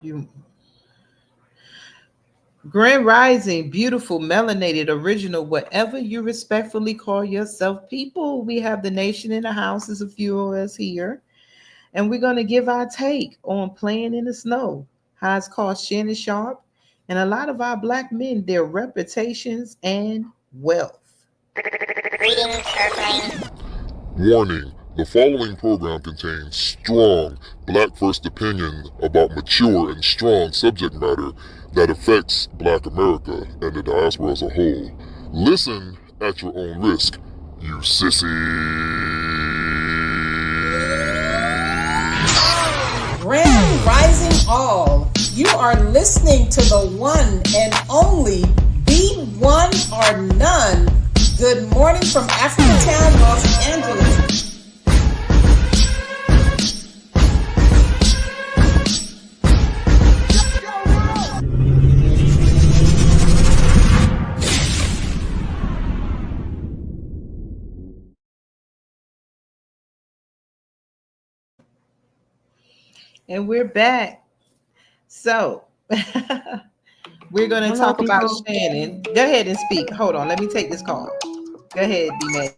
You Grand Rising, beautiful, melanated, original, whatever you respectfully call yourself. People, we have the nation in the house. There's a few of us here. And we're going to give our take on playing in the snow, how it's called Shannon Sharpe, and a lot of our black men, their reputations and wealth. Greetings, Sharpe. Warning: the following program contains strong black first opinions about mature and strong subject matter that affects black America and the diaspora as a whole. Listen at your own risk, you sissy. Grand Rising All. You are listening to the one and only Be One or None. Good morning from Africatown, Los Angeles. And we're back. So, we're going to Hello, talk about people. Shannon. Go ahead and speak. Hold on. Let me take this call. Go ahead, B-Man.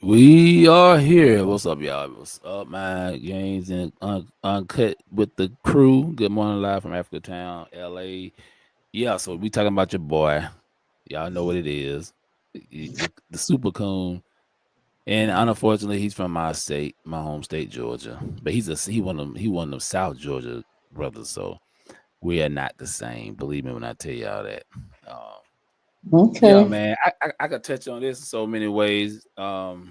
We are here. What's up, y'all? What's up, man? Games and Uncut with the crew. Good morning, live from Africatown, LA. Yeah, so we talking about your boy. Y'all know what it is. The super coon. And unfortunately, he's from my state, my home state, Georgia. But he one of them South Georgia brothers. So we are not the same. Believe me when I tell y'all that. Yeah, man. I could touch on this in so many ways. Yeah,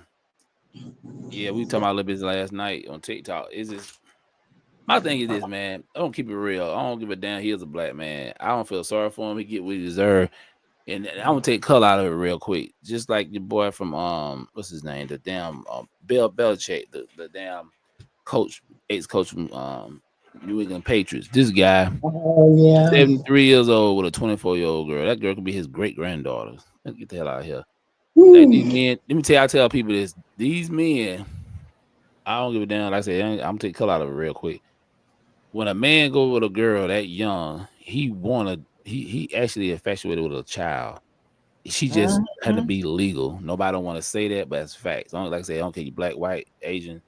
we talking about a little bit last night on TikTok. Is this my thing is this, man? I don't keep it real. I don't give a damn. He is a black man. I don't feel sorry for him. He get what he deserve. And I'm gonna take color out of it real quick. Just like your boy from what's his name? The damn Bill Belichick, the damn coach, ex-coach from New England Patriots. This guy, Oh, yeah. 73 years old with a 24-year-old girl. That girl could be his great granddaughter. Let's get the hell out of here. Like these men, let me tell you, I tell people this. These men, I don't give a damn. Like I said, I'm gonna take color out of it real quick. When a man go with a girl that young, he actually infatuated with a child. She just had to be legal. Nobody don't want to say that, but it's facts. Like I say, I don't care you black, white, Asian.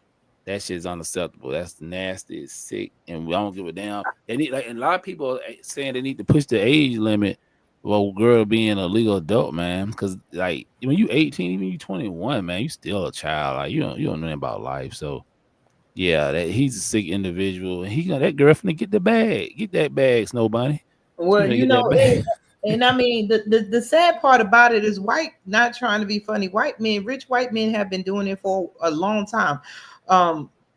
That shit's unacceptable. That's nasty, it's sick, and we don't give a damn. They need and a lot of people saying they need to push the age limit. Well, girl being a legal adult, man, because like when you 18, even you 21, man, you still a child. Like you don't know anything about life. So yeah, that he's a sick individual, and he got that girl finna get that bag, Snow Bunny. She Well, finna get that bag. and I mean, the sad part about it is white, not trying to be funny, white men, rich white men have been doing it for a long time.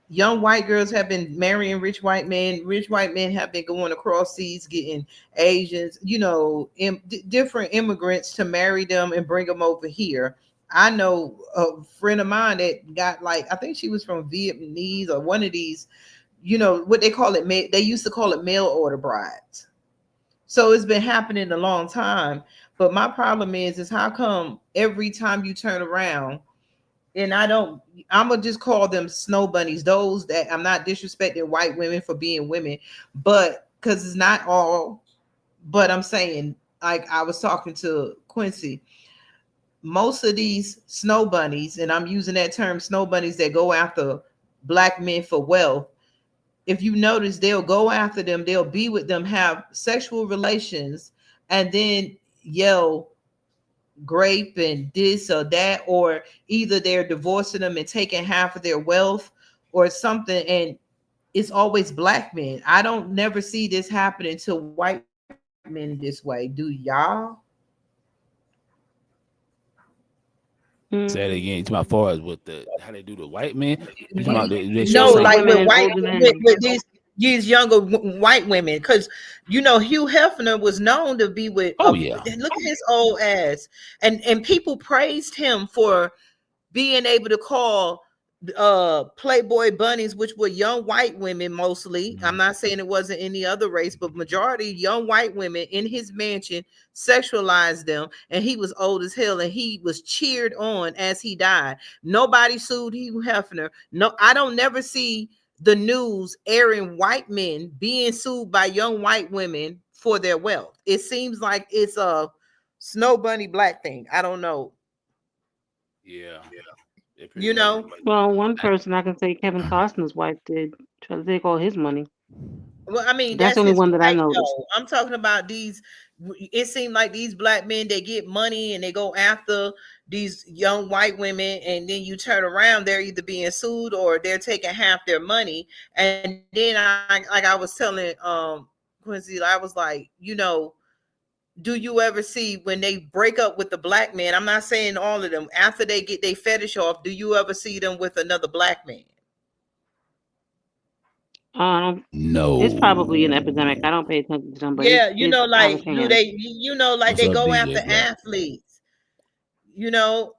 Young white girls have been marrying rich white men. Rich white men have been going across seas, getting Asians, different immigrants to marry them and bring them over here. I know a friend of mine that got, like, I think she was from Vietnamese or one of these, what they call it. They used to call it mail order brides. So it's been happening a long time. But my problem is how come every time you turn around, and I'm gonna just call them snow bunnies, those that, I'm not disrespecting white women for being women, but because it's not all, but I'm saying, like I was talking to Quincy, most of these snow bunnies, and I'm using that term, snow bunnies that go after black men for wealth, if you notice, they'll go after them, they'll be with them, have sexual relations, and then yell grape and this or that, or either they're divorcing them and taking half of their wealth or something. And it's always black men. I don't never see this happening to white men this way. Do y'all? Say it again. You talking about far as with how they do the white men? You talking about they show No, Younger some? like women with and white, older men. with these younger white women, because Hugh Hefner was known to be with Oh yeah. look at his old ass, and people praised him for being able to call Playboy bunnies, which were young white women mostly. I'm not saying it wasn't any other race, but majority young white women in his mansion, sexualized them, and he was old as hell, and he was cheered on as he died. Nobody sued Hugh Hefner. No, I don't never see the news airing white men being sued by young white women for their wealth. It seems like it's a Snow Bunny black thing. I don't know. Yeah, they're pretty You much. know, Well, one person I can say Kevin Costner's wife did try to take all his money. well, I mean, That's the that's only his one that I wife, noticed. though. I'm talking about these. It seemed like these black men, they get money and they go after these young white women, and then you turn around, they're either being sued or they're taking half their money. And then like I was telling Quincy, I was like, do you ever see when they break up with the black man? I'm not saying all of them. After they get their fetish off, do you ever see them with another black man? It's probably an No. epidemic. I don't pay attention to them, but Yeah, it have like its hands. like What's they up, go DJ after Black? athletes. You know,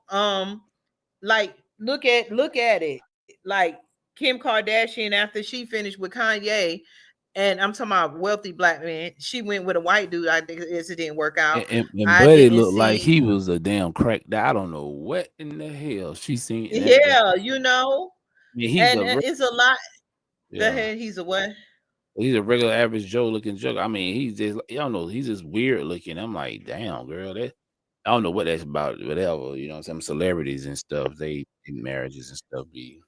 like look at it. Like Kim Kardashian, after she finished with Kanye, and I'm talking about wealthy black man, she went with a white dude. I think it didn't work out. And I Buddy didn't looked like see. he was a damn crack. I don't know what in the hell she seen in that. Yeah, I mean, he's and a it's a lot. Go yeah. ahead. He's a what? He's a regular average Joe looking joke. I mean, he's just y'all know he's just weird looking. I'm like, damn, girl, that I don't know what that's about. Whatever, some celebrities and stuff. They in marriages and stuff be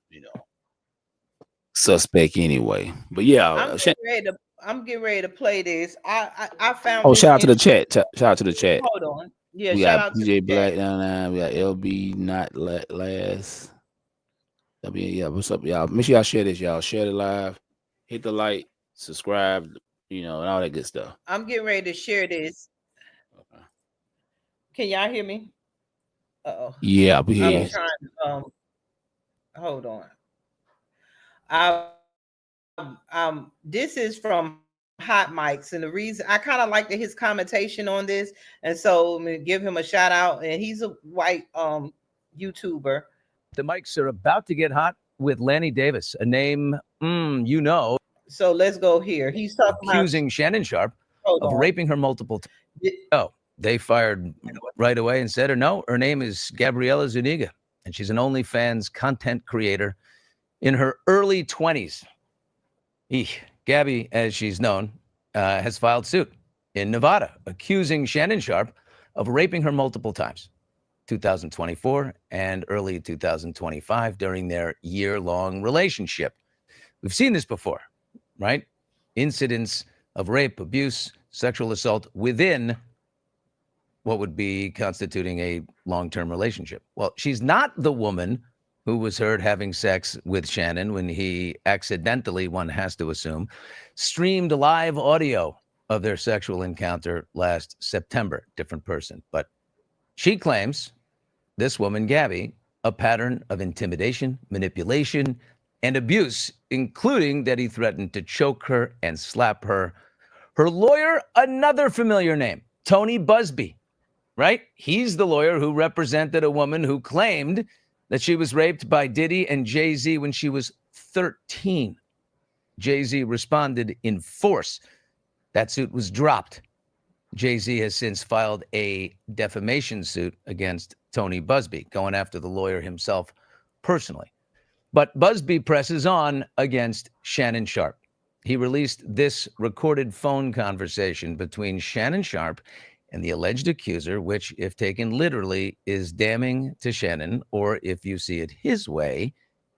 suspect anyway. But I'm yeah, getting ready to. I'm getting ready to play this. I found oh, this shout out to the interesting. chat. Shout out to the chat. Hold on. Yeah, We shout got out to DJ the chat. Black down there. We got LB not last. Yeah, what's up, y'all? Make sure y'all share this, y'all. Share it live. Hit the like, subscribe, and all that good stuff. I'm getting ready to share this. Okay. Can y'all hear me? Uh-oh. Yeah, we I hear was you. trying to hold on. This is from Hot Mics, and the reason I kind of like his commentation on this, and so I'm gonna give him a shout out. And he's a white YouTuber. The mics are about to get hot with Lanny Davis, a name So let's go here. He's talking accusing Shannon Sharpe of raping her multiple times. Oh, they fired right away and said her name is Gabriela Zuniga, and she's an OnlyFans content creator in her early 20s. Gabby, as she's known, has filed suit in Nevada, accusing Shannon Sharpe of raping her multiple times, 2024 and early 2025 during their year-long relationship. We've seen this before, right? Incidents of rape, abuse, sexual assault within what would be constituting a long-term relationship. Well, she's not the woman who was heard having sex with Shannon when he accidentally, one has to assume, streamed live audio of their sexual encounter last September. Different person. But she claims, this woman, Gabby, a pattern of intimidation, manipulation, and abuse, including that he threatened to choke her and slap her. Her lawyer, another familiar name, Tony Busby, right? He's the lawyer who represented a woman who claimed that she was raped by Diddy and Jay-Z when she was 13. Jay-Z responded in force. That suit was dropped. Jay-Z has since filed a defamation suit against Tony Busby, going after the lawyer himself personally. But Busby presses on against Shannon Sharpe. He released this recorded phone conversation between Shannon Sharpe and the alleged accuser, which, if taken literally, is damning to Shannon, or if you see it his way,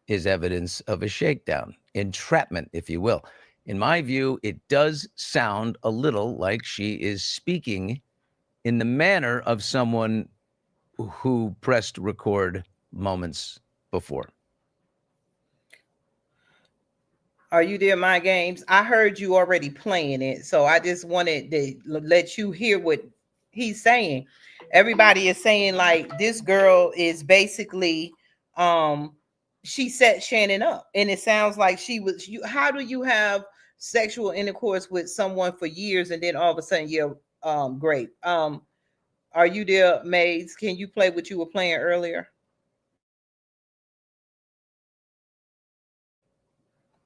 is evidence of a shakedown, entrapment, if you will. In my view, it does sound a little like she is speaking in the manner of someone who pressed record moments before. Are you there, My Games? I heard you already playing it, so I just wanted to let you hear what he's saying. Everybody is saying like this girl is basically she set Shannon up, and it sounds like she was you. How do you have sexual intercourse with someone for years and then all of a sudden you're great? Are you there, Maze? Can you play what you were playing earlier?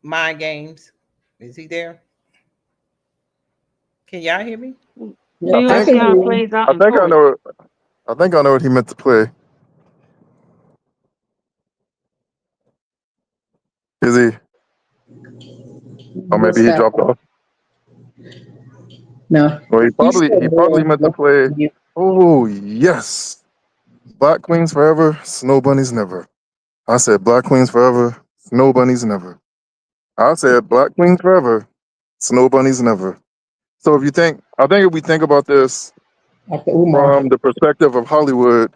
Mind Games. Is he there? Can y'all hear me? So you want to see how it plays out in court? I think I know what he meant to play. Is he? Or maybe What's he that? dropped off. No. Well, he probably said meant to play. Oh yes, Black Queens forever, Snow Bunnies never. I said Black Queens forever, Snow Bunnies never. I said Black Queens forever, Snow Bunnies never. So I think if we think about this After Umar. from the perspective of Hollywood,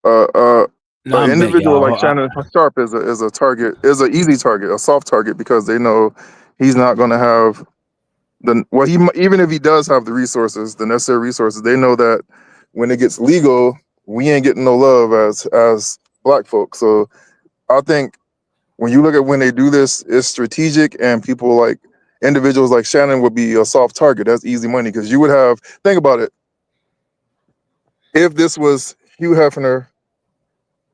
an No, I'm back, individual like y'all. Shannon Sharpe is a target, is an easy target, a soft target, because they know he's not going to have even if he does have the resources, the necessary resources, they know that when it gets legal, we ain't getting no love as Black folks. So I think when you look at when they do this, it's strategic, and people like individuals like Shannon would be a soft target. That's easy money, because you would have, think about it, if this was Hugh Hefner,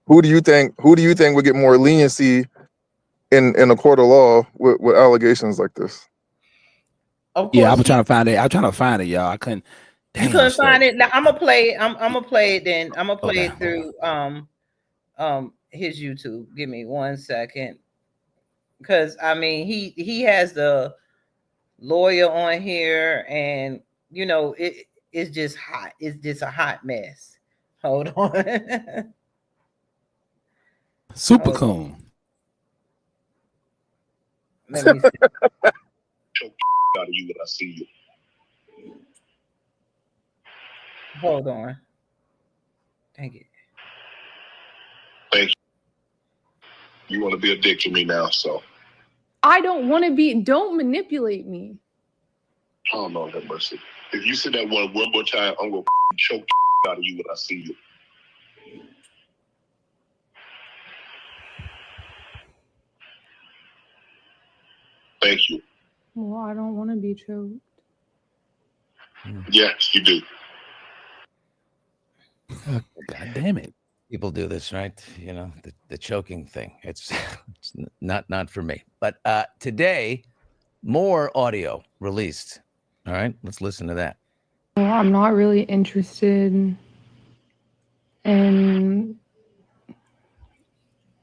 who do you think would get more leniency in a court of law with allegations like this? Of Yeah, I course, was trying to find it. I was trying to find it, y'all. I couldn't. you Damn, couldn't so. find it. Now I'm gonna play. I'm gonna play it. Then I'm gonna play Okay. it through his YouTube. Give me 1 second, because I mean he has the lawyer on here, and you know it's just hot. It's just a hot mess. Hold on. Super Hold coon. Let me see. Choke out of you when I see you. Hold on. Thank you. Thank you. You want to be a dick to me now, so. I don't want to be. Don't manipulate me. Oh, Lord have mercy. If you say that one more time, I'm going to choke out of you when I see you. Thank you. Well, I don't want to be choked. Yes, you do. God damn it. People do this, right? You know, the choking thing. It's not for me. But today, more audio released. All right, let's listen to that. Well, I'm not really interested in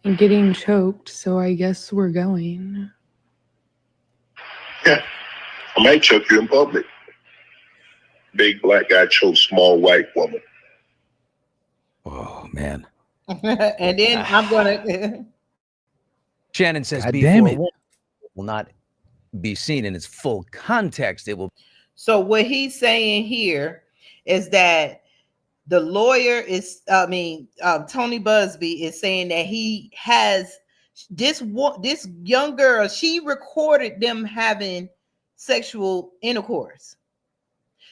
getting choked, so I guess we're going. Yeah. I might choke you in public. Big black guy chokes small white woman. Oh, man. And then I'm gonna. Shannon says God before damn it. will not be seen in its full context. It will. So what he's saying here is that the lawyer is, Tony Busby is saying that he has this young girl. She recorded them having sexual intercourse.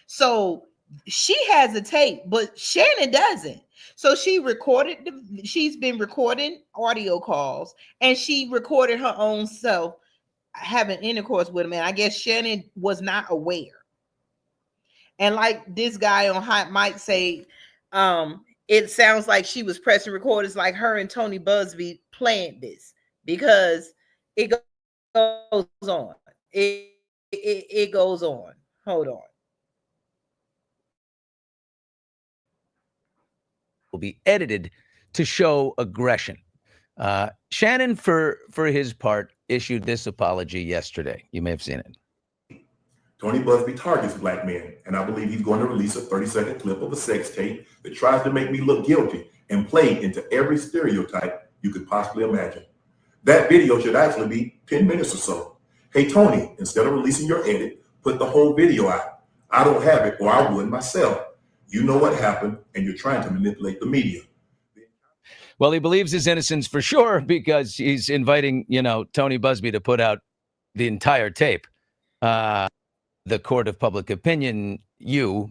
So she has a tape, but Shannon doesn't. So she's been recording audio calls, and she recorded her own self having intercourse with him. And I guess Shannon was not aware. And like this guy on Hot Mic say, it sounds like she was pressing record. It's like her and Tony Busby planned this, because it goes on. It goes on. Hold on. Will be edited to show aggression. Shannon, for his part, issued this apology yesterday. You may have seen it. Tony Busby targets black men, and I believe he's going to release a 30-second clip of a sex tape that tries to make me look guilty and play into every stereotype you could possibly imagine. That video should actually be 10 minutes or so. Hey, Tony, instead of releasing your edit, put the whole video out. I don't have it, or I would myself. You know what happened, and you're trying to manipulate the media. Well, he believes his innocence for sure, because he's inviting, Tony Busby to put out the entire tape. The court of public opinion,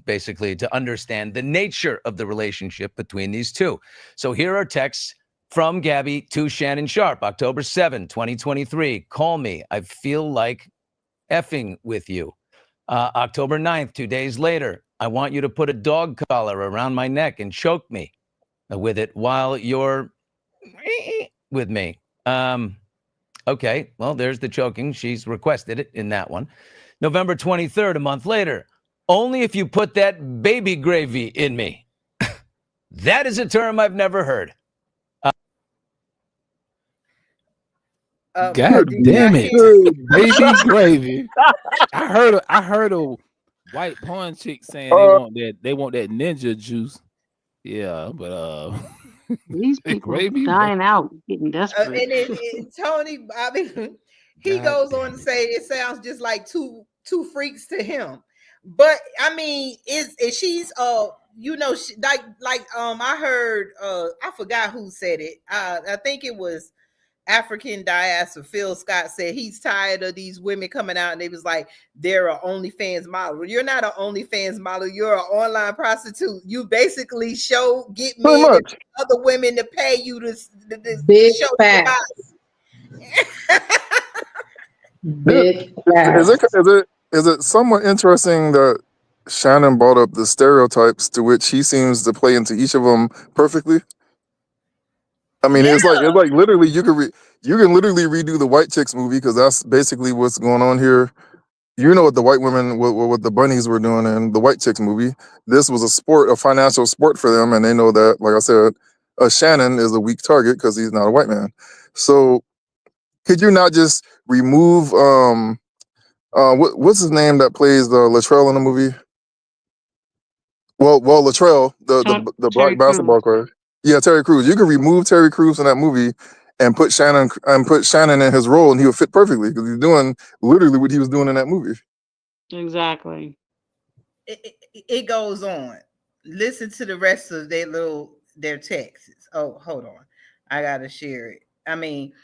basically, to understand the nature of the relationship between these two. So here are texts from Gabby to Shannon Sharpe, October 7, 2023. Call me. I feel like effing with you. October 9th, 2 days later. I want you to put a dog collar around my neck and choke me with it while you're with me. Okay, well, there's the choking. She's requested it in that one. November 23rd, a month later. Only if you put that baby gravy in me. That is a term I've never heard. God Did damn y'all it, hear? baby gravy. I heard a white porn chick saying Uh, they want that ninja juice. Yeah, but These people gravy, dying out, getting And desperate. Tony, I mean, he God goes on damn to it. say it sounds just like two freaks to him. But I mean, is she's she, I heard I forgot who said it. I think it was African diaspora. Phil Scott said he's tired of these women coming out and they was like, they're an OnlyFans model. You're not an OnlyFans model. You're an online prostitute. You basically get pretty men and much. other women to pay you to Big show your facts. body. Big Is facts. it somewhat interesting that Shannon brought up the stereotypes to which he seems to play into each of them perfectly? I mean, Yeah. it's like literally you can literally redo the White Chicks movie because that's basically what's going on here. You know what the white women, what the bunnies were doing in the White Chicks movie. This was a financial sport for them, and they know that. Like I said, Shannon is a weak target because he's not a white man. So could you not just remove what's his name that plays Latrell in the movie? Well, Latrell, the black Terry Crews. basketball player. Yeah, Terry Crews. You could remove Terry Crews in that movie and put Shannon in his role, and he would fit perfectly because he's doing literally what he was doing in that movie. Exactly. It goes on. Listen to the rest of their texts. Oh, hold on. I gotta share it. I mean,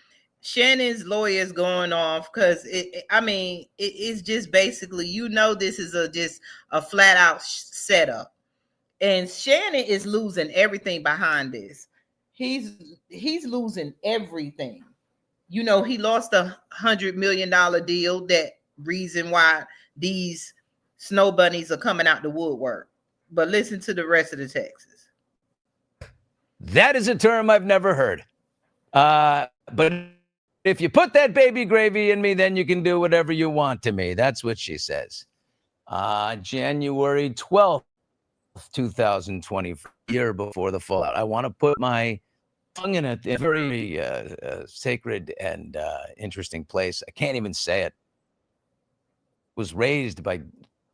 Shannon's lawyer is going off because it's just basically, this is just a flat out setup. And Shannon is losing everything behind this. He's losing everything. He lost $100 million deal. That reason why these snow bunnies are coming out the woodwork. But listen to the rest of the texts. That is a term I've never heard. But if you put that baby gravy in me, then you can do whatever you want to me. That's what she says. January 12th, 2020, year before the fallout. I want to put my tongue in a very sacred and interesting place. I can't even say it. Was raised by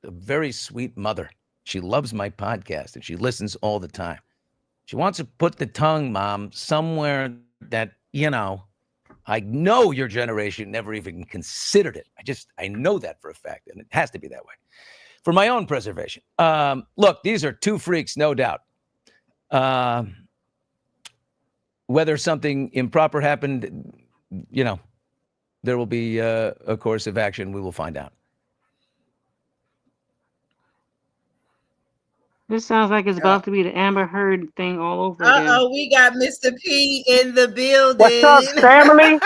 a very sweet mother. She loves my podcast and she listens all the time. She wants to put the tongue, Mom, somewhere that, I know your generation never even considered it. I know that for a fact, and it has to be that way. For my own preservation. Look, these are two freaks, no doubt. Whether something improper happened, there will be a course of action. We will find out. This sounds like it's about to be the Amber Heard thing all over again. We got Mr. P in the building. What's up, family?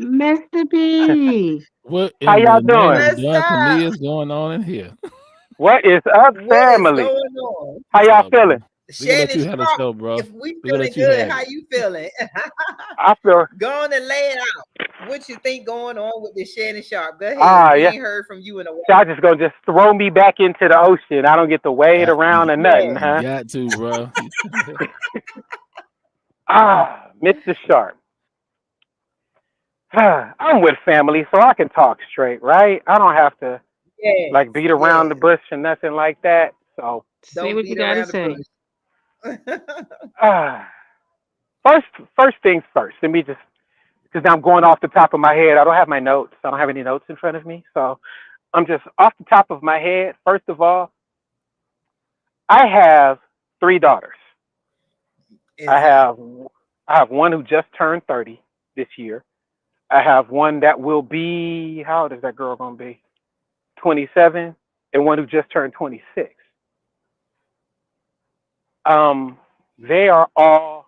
Mr. P. What How in y'all the name doing? of What's God Camille up? is going on in here? What is up, What is family? going on? How y'all Bro? feeling? We gonna let Shannon you have the Sharpe, show, bro. if we We gonna feeling let you good, have how it. you feeling? I feel Go on and lay it out. What you think going on with this Shannon Sharpe? Go ahead. We yeah. ain't heard from you in a while. Y'all just gonna just throw me back into the ocean. I don't get to wade around or nothing, Yeah. huh? You got to, bro. Mr. Sharpe. I'm with family, so I can talk straight, right? I don't have to Yes. beat around the bush or nothing like that. So Say Don't what you beat gotta around the say. bush. First things first. Let me just, because I'm going off the top of my head. I don't have my notes. I don't have any notes in front of me. So I'm just off the top of my head. First of all, I have 3 daughters. I have one who just turned 30 this year. I have one that will be, how old is that girl going to be? 27, and one who just turned 26. They are all,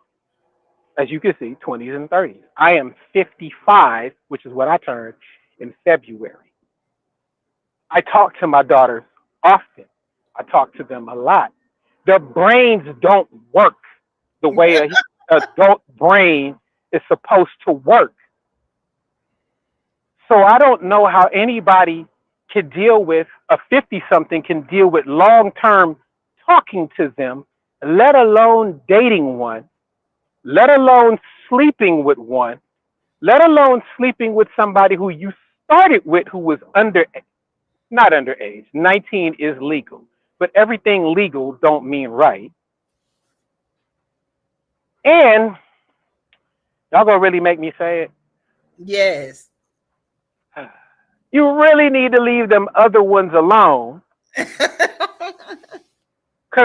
as you can see, 20s and 30s. I am 55, which is what I turned in February. I talk to my daughters often. I talk to them a lot. Their brains don't work the way an adult brain is supposed to work. So I don't know how anybody can deal with, a 50-something can deal with long-term talking to them, let alone dating one, let alone sleeping with one, let alone sleeping with somebody who you started with who was not underage. 19 is legal, but everything legal don't mean right. And y'all gonna really make me say it. Yes. You really need to leave them other ones alone, because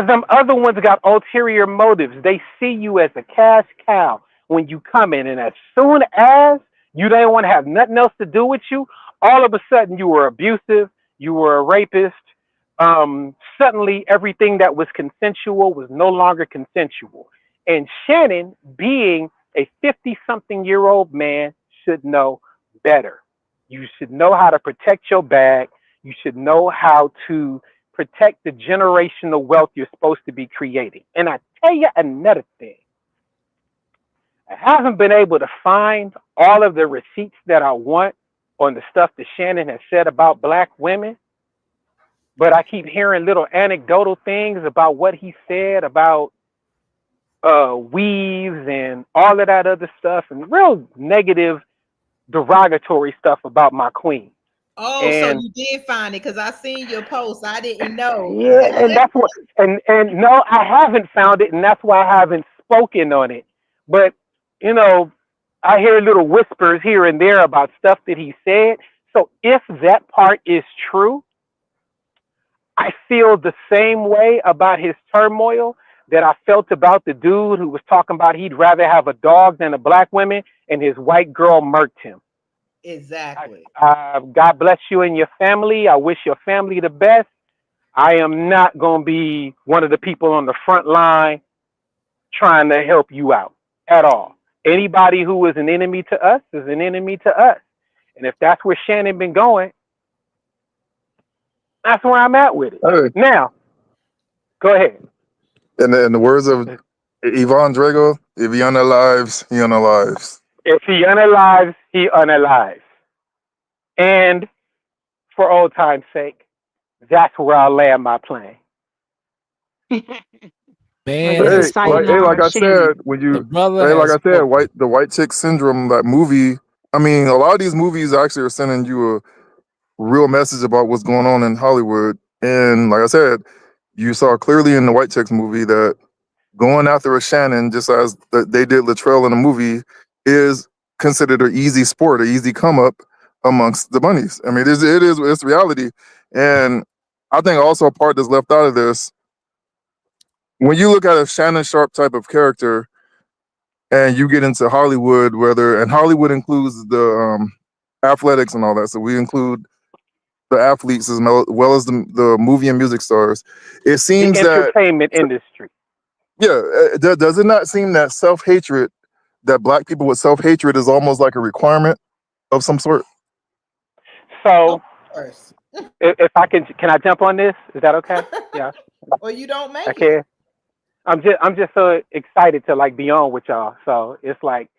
them other ones got ulterior motives. They see you as a cash cow when you come in, and as soon as you don't want to have nothing else to do with you, all of a sudden you were abusive, you were a rapist. Suddenly everything that was consensual was no longer consensual. And Shannon, being a 50-something-year-old man, should know better. You should know how to protect your bag. You should know how to protect the generational wealth you're supposed to be creating. And I tell you another thing. I haven't been able to find all of the receipts that I want on the stuff that Shannon has said about black women, but I keep hearing little anecdotal things about what he said about weaves and all of that other stuff, and real negative, derogatory stuff about my queen. Oh, so And you did find it because I seen your post. I didn't know. yeah, and that's what, and no, I haven't found it, and that's why I haven't spoken on it. But you know, I hear little whispers here and there about stuff that he said. So if that part is true, I feel the same way about his turmoil that I felt about the dude who was talking about he'd rather have a dog than a black woman, and his white girl murked him. Exactly. God bless you and your family. I wish your family the best. I am not going to be one of the people on the front line trying to help you out at all. Anybody who is an enemy to us is an enemy to us. And if that's where Shannon been going, that's where I'm at with it. Hey, Now, go ahead. in the words of Yvonne Drago, if he unalives, he unalives. If he unalives, he unalives. And for old time's sake, that's where I'll land my plane. Man, But This hey, is like sayonara I Shannon. said, when the you brother hey, like has I said, spoken. the white chick syndrome, that movie. I mean, a lot of these movies actually are sending you a real message about what's going on in Hollywood. And like I said, you saw clearly in the white chicks movie that going after a Shannon, just as they did Latrell in the movie, is considered an easy sport, an easy come up amongst the bunnies. I mean, it's reality. And I think also a part that's left out of this, when you look at a Shannon Sharpe type of character and you get into Hollywood, and Hollywood includes the athletics and all that, so we include the athletes as well as the movie and music stars. It The seems that, entertainment industry. yeah, does it not seem that self-hatred, that black people with self-hatred is almost like a requirement of some sort? So, Of course. if I can I jump on this? Is that okay? Yeah, Or you don't I make it. can. I'm just so excited to like be on with y'all. So it's like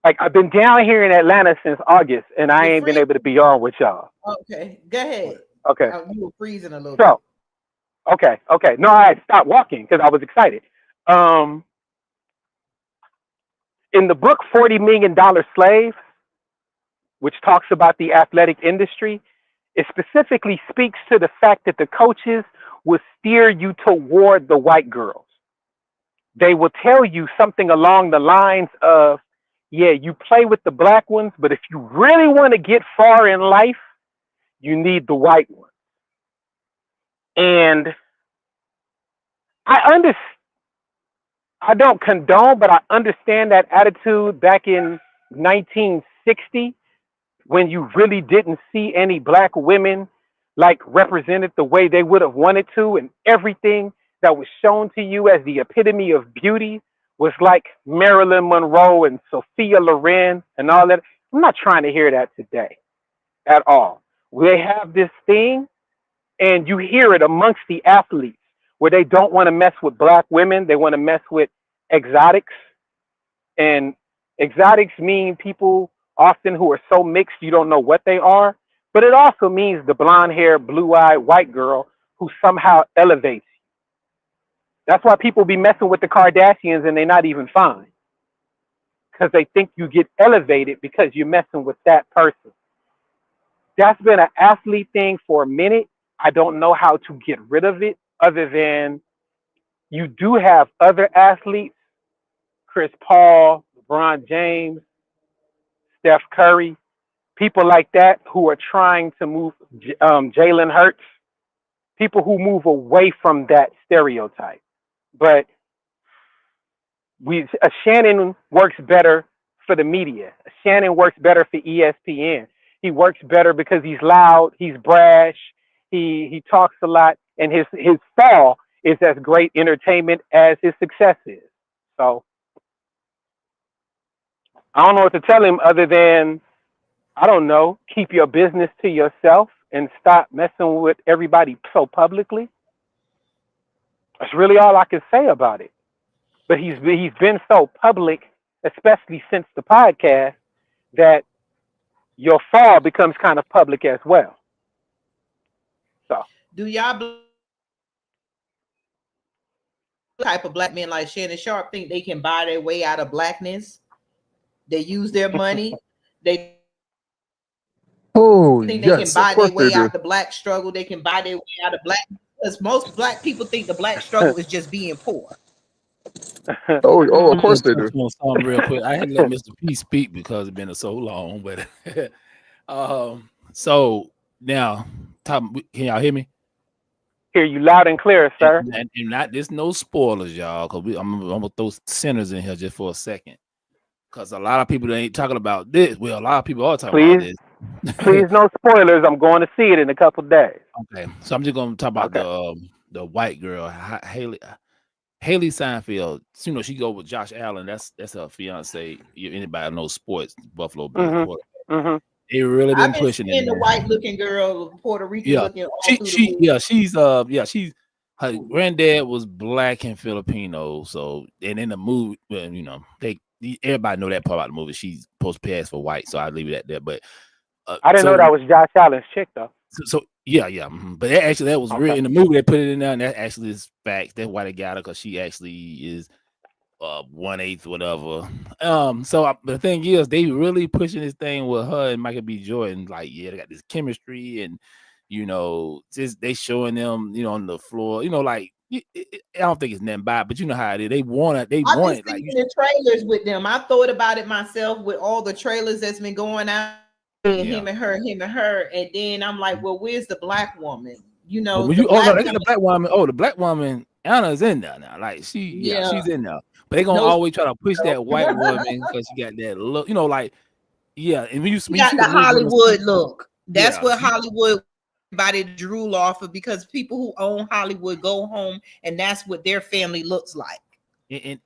I've been down here in Atlanta since August, and I You're ain't been free. able to be on with y'all. Okay, go ahead. Okay. You were freezing a little bit. So okay. No, I had stopped walking because I was excited. Um, in the book $40 Million Slave, which talks about the athletic industry, it specifically speaks to the fact that the coaches will steer you toward the white girls. They will tell you something along the lines of, yeah, you play with the black ones, but if you really want to get far in life, you need the white ones. And I I don't condone, but I understand that attitude back in 1960 when you really didn't see any black women like represented the way they would have wanted to, and everything that was shown to you as the epitome of beauty was like Marilyn Monroe and Sophia Loren and all that. I'm not trying to hear that today at all. They have this thing, and you hear it amongst the athletes where they don't want to mess with black women, they want to mess with exotics. And exotics mean people often who are so mixed you don't know what they are. But it also means the blonde haired, blue eyed white girl who somehow elevates you. That's why people be messing with the Kardashians and they're not even fine. because they think you get elevated because you're messing with that person. That's been an athlete thing for a minute. I don't know how to get rid of it other than you do have other athletes, Chris Paul, LeBron James, Steph Curry, people like that who are trying to move, Jalen Hurts, people who move away from that stereotype. But Shannon works better for the media. Shannon works better for ESPN. He works better because he's loud, he's brash, he talks a lot, and his fall is as great entertainment as his success is. So I don't know what to tell him other than, I don't know, keep your business to yourself and stop messing with everybody so publicly. That's really all I can say about it. But he's been so public, especially since the podcast, that your fall becomes kind of public as well. So, do y'all type of black men like Shannon Sharpe think they can buy their way out of blackness? They use their money. They think they can buy their way out the black struggle. They can buy their way out of black, because most black people think the black struggle is just being poor. Of course they do. Something real quick. I had to let Mr. P speak because it's been so long, but so now, can y'all hear me? Hear you loud and clear, sir. And not there's no spoilers, y'all, because I'm gonna throw sinners in here just for a second, because a lot of people ain't talking about this. Well, a lot of people are talking about this. Please, no spoilers. I'm going to see it in a couple of days. Okay, so I'm just gonna talk about the white girl, Haley Seinfeld. You know, she go with Josh Allen. That's her fiance. If anybody knows sports, Buffalo Bills. They really been pushing it. The white looking girl, Puerto Rican looking. She's her granddad was black and Filipino. So, and in the movie, well, you know, everybody know that part about the movie. She's supposed to pass for white, so I leave it at that. But I didn't know that was Josh Allen's chick though. So yeah. But that was real in the movie. They put it in there, and that actually is facts. That's why they got her, because she actually is 1/8 whatever. But the thing is, they really pushing this thing with her and Michael B. Jordan. Like, yeah, they got this chemistry, and you know, just they showing them, you know, on the floor. You know, like I don't think it's nothing bad, but you know how it is. They want it. Like the trailers with them. I thought about it myself with all the trailers that's been going out. Him and her, and then I'm like, well, where's the black woman? You know, they got the black woman. Oh, the black woman, Anna's in there now. Like she's in there, but they gonna always try to push that white woman because she got that look. You know, like and when you got the Hollywood look. That's what Hollywood everybody drool off of, because people who own Hollywood go home and that's what their family looks like. And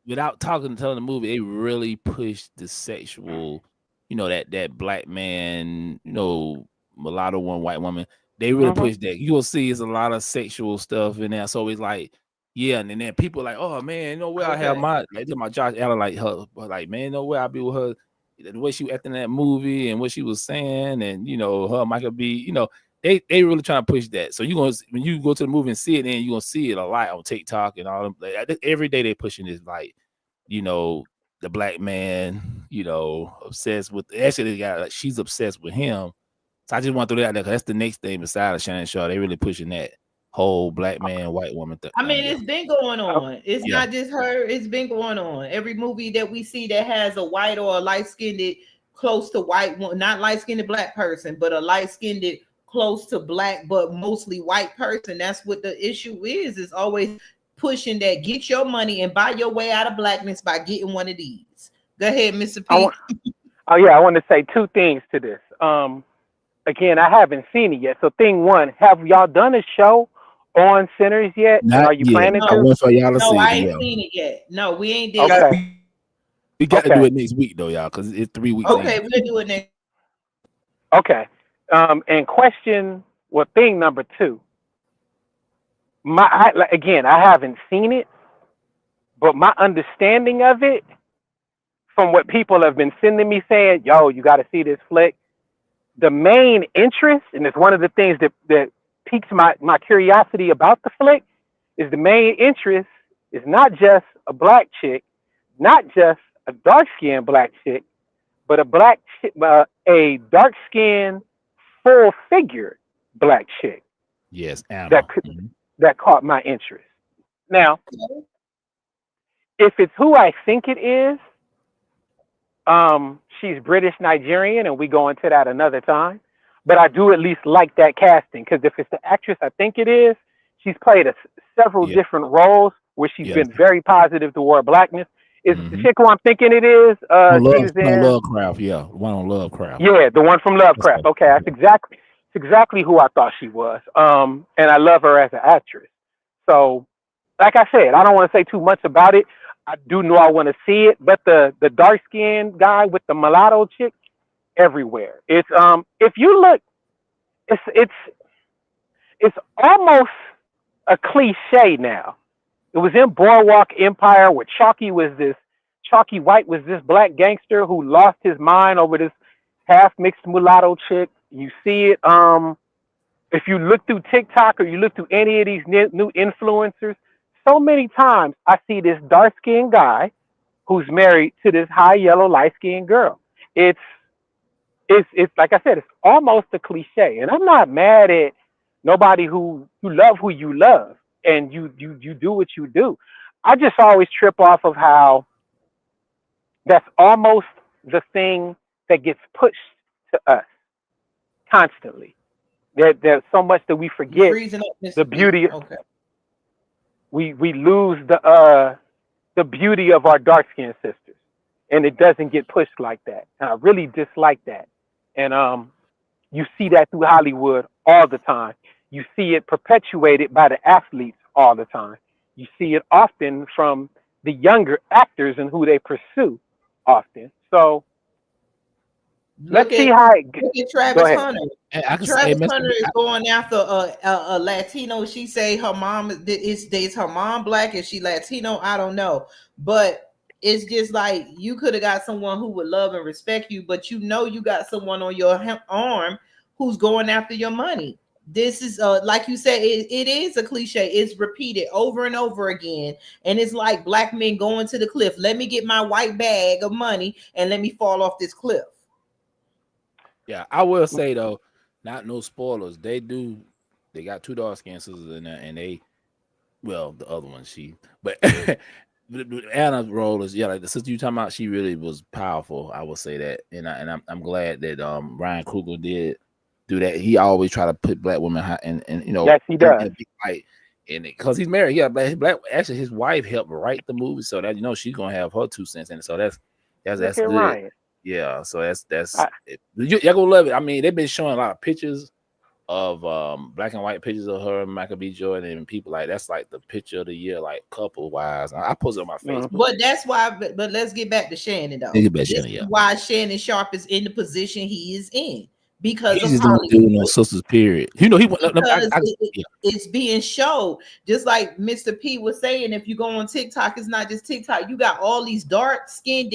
without telling the movie, they really push the sexual. You know, that black man, you know, mulatto one, white woman, they really push that. You'll see it's a lot of sexual stuff in there. So it's like, and then people like, oh man, no way I have my Josh Allen, like her, but like, man, no way I'll be with her. The way she was acting in that movie and what she was saying, and you know, her Michael B, you know, they really trying to push that. So when you go to the movie and see it, then you're gonna see it a lot on TikTok and all them. Like, every day they pushing this, like, you know, the black man, you know, obsessed with. Actually, she's obsessed with him. So I just want to throw that out there because that's the next thing besides Shannon Sharpe. They really pushing that whole black man, white woman thing. I mean, it's been going on. It's not just her. It's been going on. Every movie that we see that has a white or a light-skinned, close to white, not light-skinned black person, but a light-skinned, close to black, but mostly white person. That's what the issue is. It's always pushing that get your money and buy your way out of blackness by getting one of these. Go ahead, Mr. P. I want to say two things to this. Again, I haven't seen it yet. So thing one, have y'all done a show on Sinners yet? Are you planning to? No, I ain't seen it yet. No, we ain't did it. We got to do it next week though, y'all, because it's 3 weeks. Okay, we'll do it next. Okay. And thing number two. I haven't seen it, but my understanding of it, from what people have been sending me saying, yo, you got to see this flick. The main interest, and it's one of the things that piques my curiosity about the flick, is the main interest is not just a black chick, not just a dark skinned black chick, but a dark skinned, full figured black chick Yes, that Anna. that caught my interest. Now, if it's who I think it is, she's British Nigerian, and we go into that another time. But I do at least like that casting because if it's the actress I think it is, she's played several different roles where she's been very positive toward blackness. Is the chick who I'm thinking it is? She was in Lovecraft. Yeah, one on Lovecraft. Yeah, the one from Lovecraft. Okay, that's exactly who I thought she was. And I love her as an actress. So, like I said, I don't want to say too much about it. I do know I want to see it, but the dark skinned guy with the mulatto chick everywhere. It's if you look, it's almost a cliche now. It was in Boardwalk Empire where Chalky White was this black gangster who lost his mind over this half mixed mulatto chick. You see it if you look through TikTok or you look through any of these new influencers, so many times I see this dark skinned guy who's married to this high yellow light skinned girl. It's like I said, it's almost a cliche. And I'm not mad at nobody who love who you love and you do what you do. I just always trip off of how that's almost the thing that gets pushed to us constantly. There's so much that we forget the beauty. Okay. We lose the beauty of our dark skinned sisters, and it doesn't get pushed like that. And I really dislike that. And you see that through Hollywood all the time. You see it perpetuated by the athletes all the time. You see it often from the younger actors and who they pursue often. So let's see how it goes. Look at Travis Hunter. Travis Hunter is going after a Latino. She say her mom is her mom black? Is she Latino? I don't know. But it's just like you could have got someone who would love and respect you, but you know you got someone on your arm who's going after your money. This is like you said, it is a cliche. It's repeated over and over again, and it's like black men going to the cliff. Let me get my white bag of money and let me fall off this cliff. Yeah, I will say though, not no spoilers. They got two dark skinned sisters in there, and the other one but Anna's role is like the sister you talking about. She really was powerful. I will say that, and I'm glad that Ryan Coogler did do that. He always try to put black women high, and yes, he does. And because he's married, black. Actually, his wife helped write the movie, so that she's gonna have her 2 cents in it. So that's good. Ryan. Yeah, so that's you're gonna love it. I mean, they've been showing a lot of pictures of black and white pictures of her and Michael B. Jordan and people like that's like the picture of the year, like couple wise. I posted on my Facebook. But that's why. But let's get back to Shannon though. This is why Shannon Sharpe is in the position he is in because he's of Hollywood. Doing no sisters. Period. It's being shown. Just like Mr. P was saying, if you go on TikTok, it's not just TikTok. You got all these dark-skinned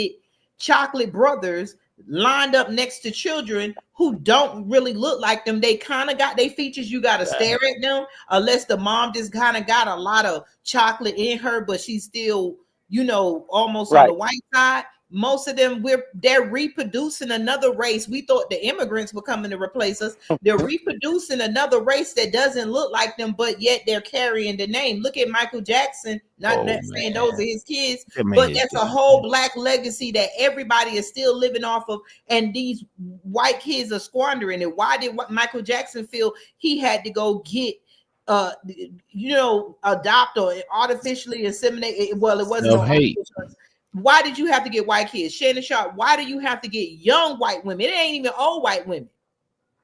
chocolate brothers lined up next to children who don't really look like them. They kind of got their features. You got to stare at them unless the mom just kind of got a lot of chocolate in her, but she's still, almost on the white side. Most of them, they're reproducing another race. We thought the immigrants were coming to replace us. They're reproducing another race that doesn't look like them, but yet they're carrying the name. Look at Michael Jackson. Not saying those are his kids, but that's a whole black legacy that everybody is still living off of, and these white kids are squandering it. Why did Michael Jackson feel he had to go get adopt or artificially inseminate? Well, it wasn't artificial. Why did you have to get white kids? Shannon Sharpe, why do you have to get young white women? It ain't even old white women.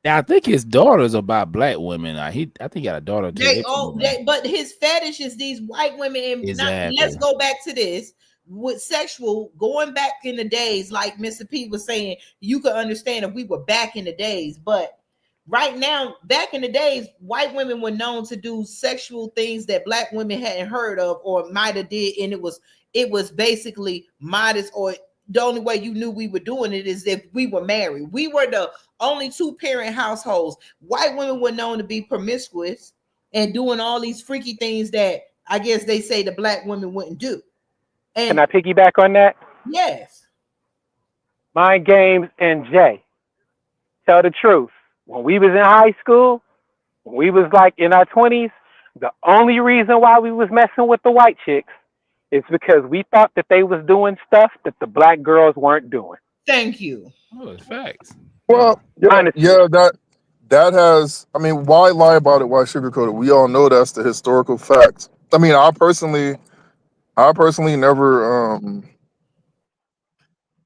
Now, I think his daughters are by black women. I think he got a daughter too. But his fetish is these white women. And exactly. Let's go back to this with sexual, going back in the days, like Mr. P was saying, you could understand if we were back in the days. But right now, back in the days, white women were known to do sexual things that black women hadn't heard of or might have did, and it was basically modest, or the only way you knew we were doing it is if we were married. We were the only 2-parent households. White women were known to be promiscuous and doing all these freaky things that I guess they say the black women wouldn't do. And can I piggyback on that? Yes. Mind games and Jay. Tell the truth. When we was in high school, when we was like in our 20s, the only reason why we was messing with the white chicks is because we thought that they was doing stuff that the black girls weren't doing. Thank you. Oh, it's facts. Well, Honestly. yeah, that has. I mean, why lie about it? Why sugarcoat it? We all know that's the historical fact. I mean, I personally never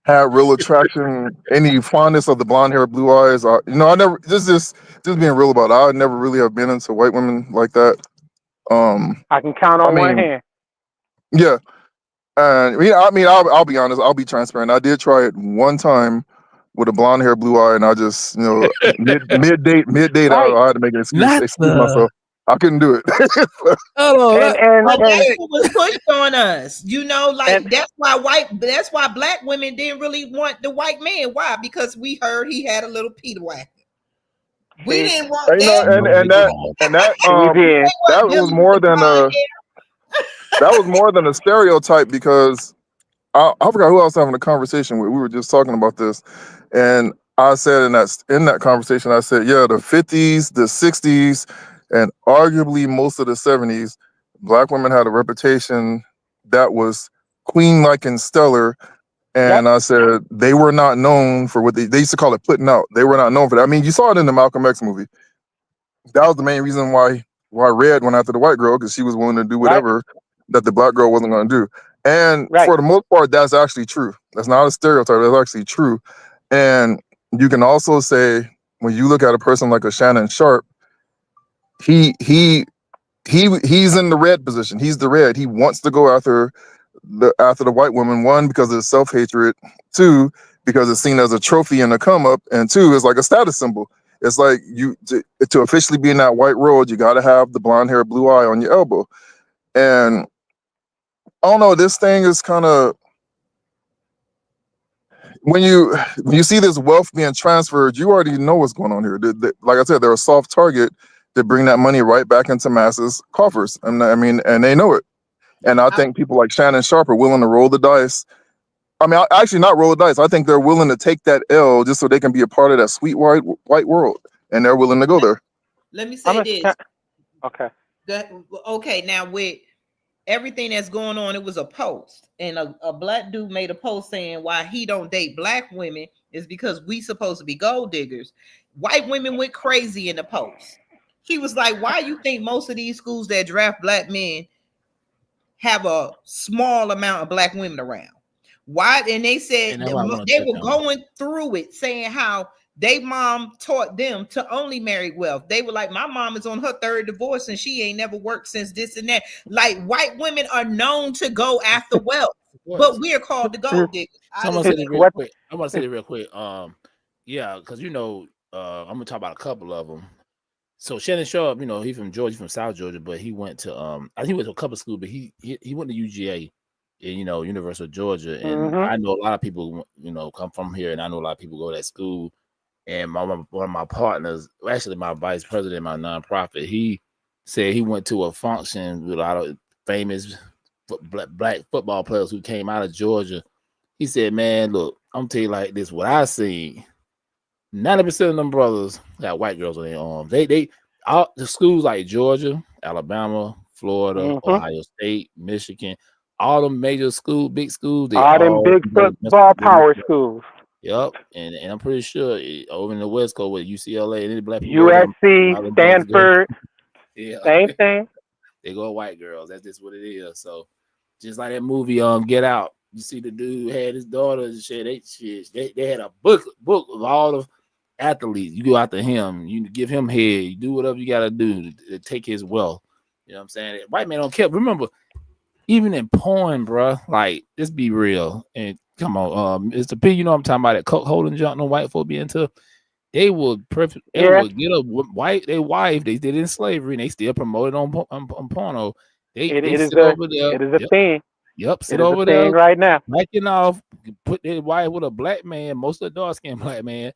had real attraction, any fondness of the blonde hair, blue eyes. I never. Just being real about it. I never really have been into white women like that. I can count I on one mean, hand. yeah, and I'll be honest. I'll be transparent. I did try it one time with a blonde hair, blue eye, and I just, mid date, Right. I had to make an Not excuse myself. I couldn't do it. But And that's what was pushed on us. Like and that's why black women didn't really want the white man. Why? Because we heard he had a little Peter whacker. We see, didn't want And, that. we did. What that was dealing with more the than blonde a stereotype, because I forgot who I was having a conversation with. We were just talking about this, and I said in that conversation, I said, yeah, the 50s, the 60s, and arguably most of the 70s, black women had a reputation that was queen-like and stellar. Yep. And I said they were not known for what they used to call it putting out. They were not known for that. I mean, you saw it in the Malcolm X movie. That was the main reason why Red went after the white girl, because she was willing to do Right. whatever that the black girl wasn't going to do. And Right. for the most part, that's actually true. That's not a stereotype. That's actually true. And you can also say, when you look at a person like a Shannon Sharpe, he's in the red position. He's the red. He wants to go after the white woman. One, because of self-hatred. Two, because it's seen as a trophy and a come up. And two, it's like a status symbol. It's like to officially be in that white road, you got to have the blonde hair, blue eye on your elbow. And I don't know, this thing is kind of, when you see this wealth being transferred, you already know what's going on here. Like I said, they're a soft target to bring that money right back into masses' coffers. And and they know it. And I think people like Shannon Sharpe are willing to roll the dice. I mean, actually not roll the dice. I think they're willing to take that L just so they can be a part of that sweet white world. And they're willing to go there. Let me say this. Okay. Okay, now with everything that's going on, it was a post, and a black dude made a post saying why he don't date black women is because we supposed to be gold diggers. White women went crazy in the post. He was like, why you think most of these schools that draft black men have a small amount of black women around? Why? And they said they were going through it, saying how they mom taught them to only marry wealth. They were like, my mom is on her third divorce and she ain't never worked since this and that. Like, white women are known to go after wealth, but we're called the gold diggers. So I'm gonna say this real quick. Yeah, because I'm gonna talk about a couple of them. So Shannon Sharpe, he's from Georgia, from South Georgia, but he went to I think he went to a couple of schools, but he went to UGA, in University of Georgia, and I know a lot of people come from here, and I know a lot of people go to that school. And one of my partners, actually my vice president, my nonprofit, he said he went to a function with a lot of famous black football players who came out of Georgia. He said, man, look, I'm gonna tell you like this, what I seen, 90% of them brothers got white girls on their arms. They all the schools like Georgia, Alabama, Florida, Ohio State, Michigan, all the major schools, big schools, they all them big football power schools. Yep, and I'm pretty sure over in the West Coast with UCLA and any black people, USC, Stanford, yeah, same thing. They go white girls. That's just what it is. So just like that movie, Get Out. You see the dude had his daughters and shit. They had a book of all the athletes. You go after him. You give him head. You do whatever you gotta do to take his wealth. You know what I'm saying? White man don't care. Remember, even in porn, bro. Like, let's be real. And come on, it's the P. I'm talking about that coke holding junk. No white folk be into. They would would get a white wife. They did in slavery, and they still promote it on porno. They sit over there. It is a thing. Yep, sit it is over a there thing right now. backing off, put their wife with a black man, most of the dark-skinned black man,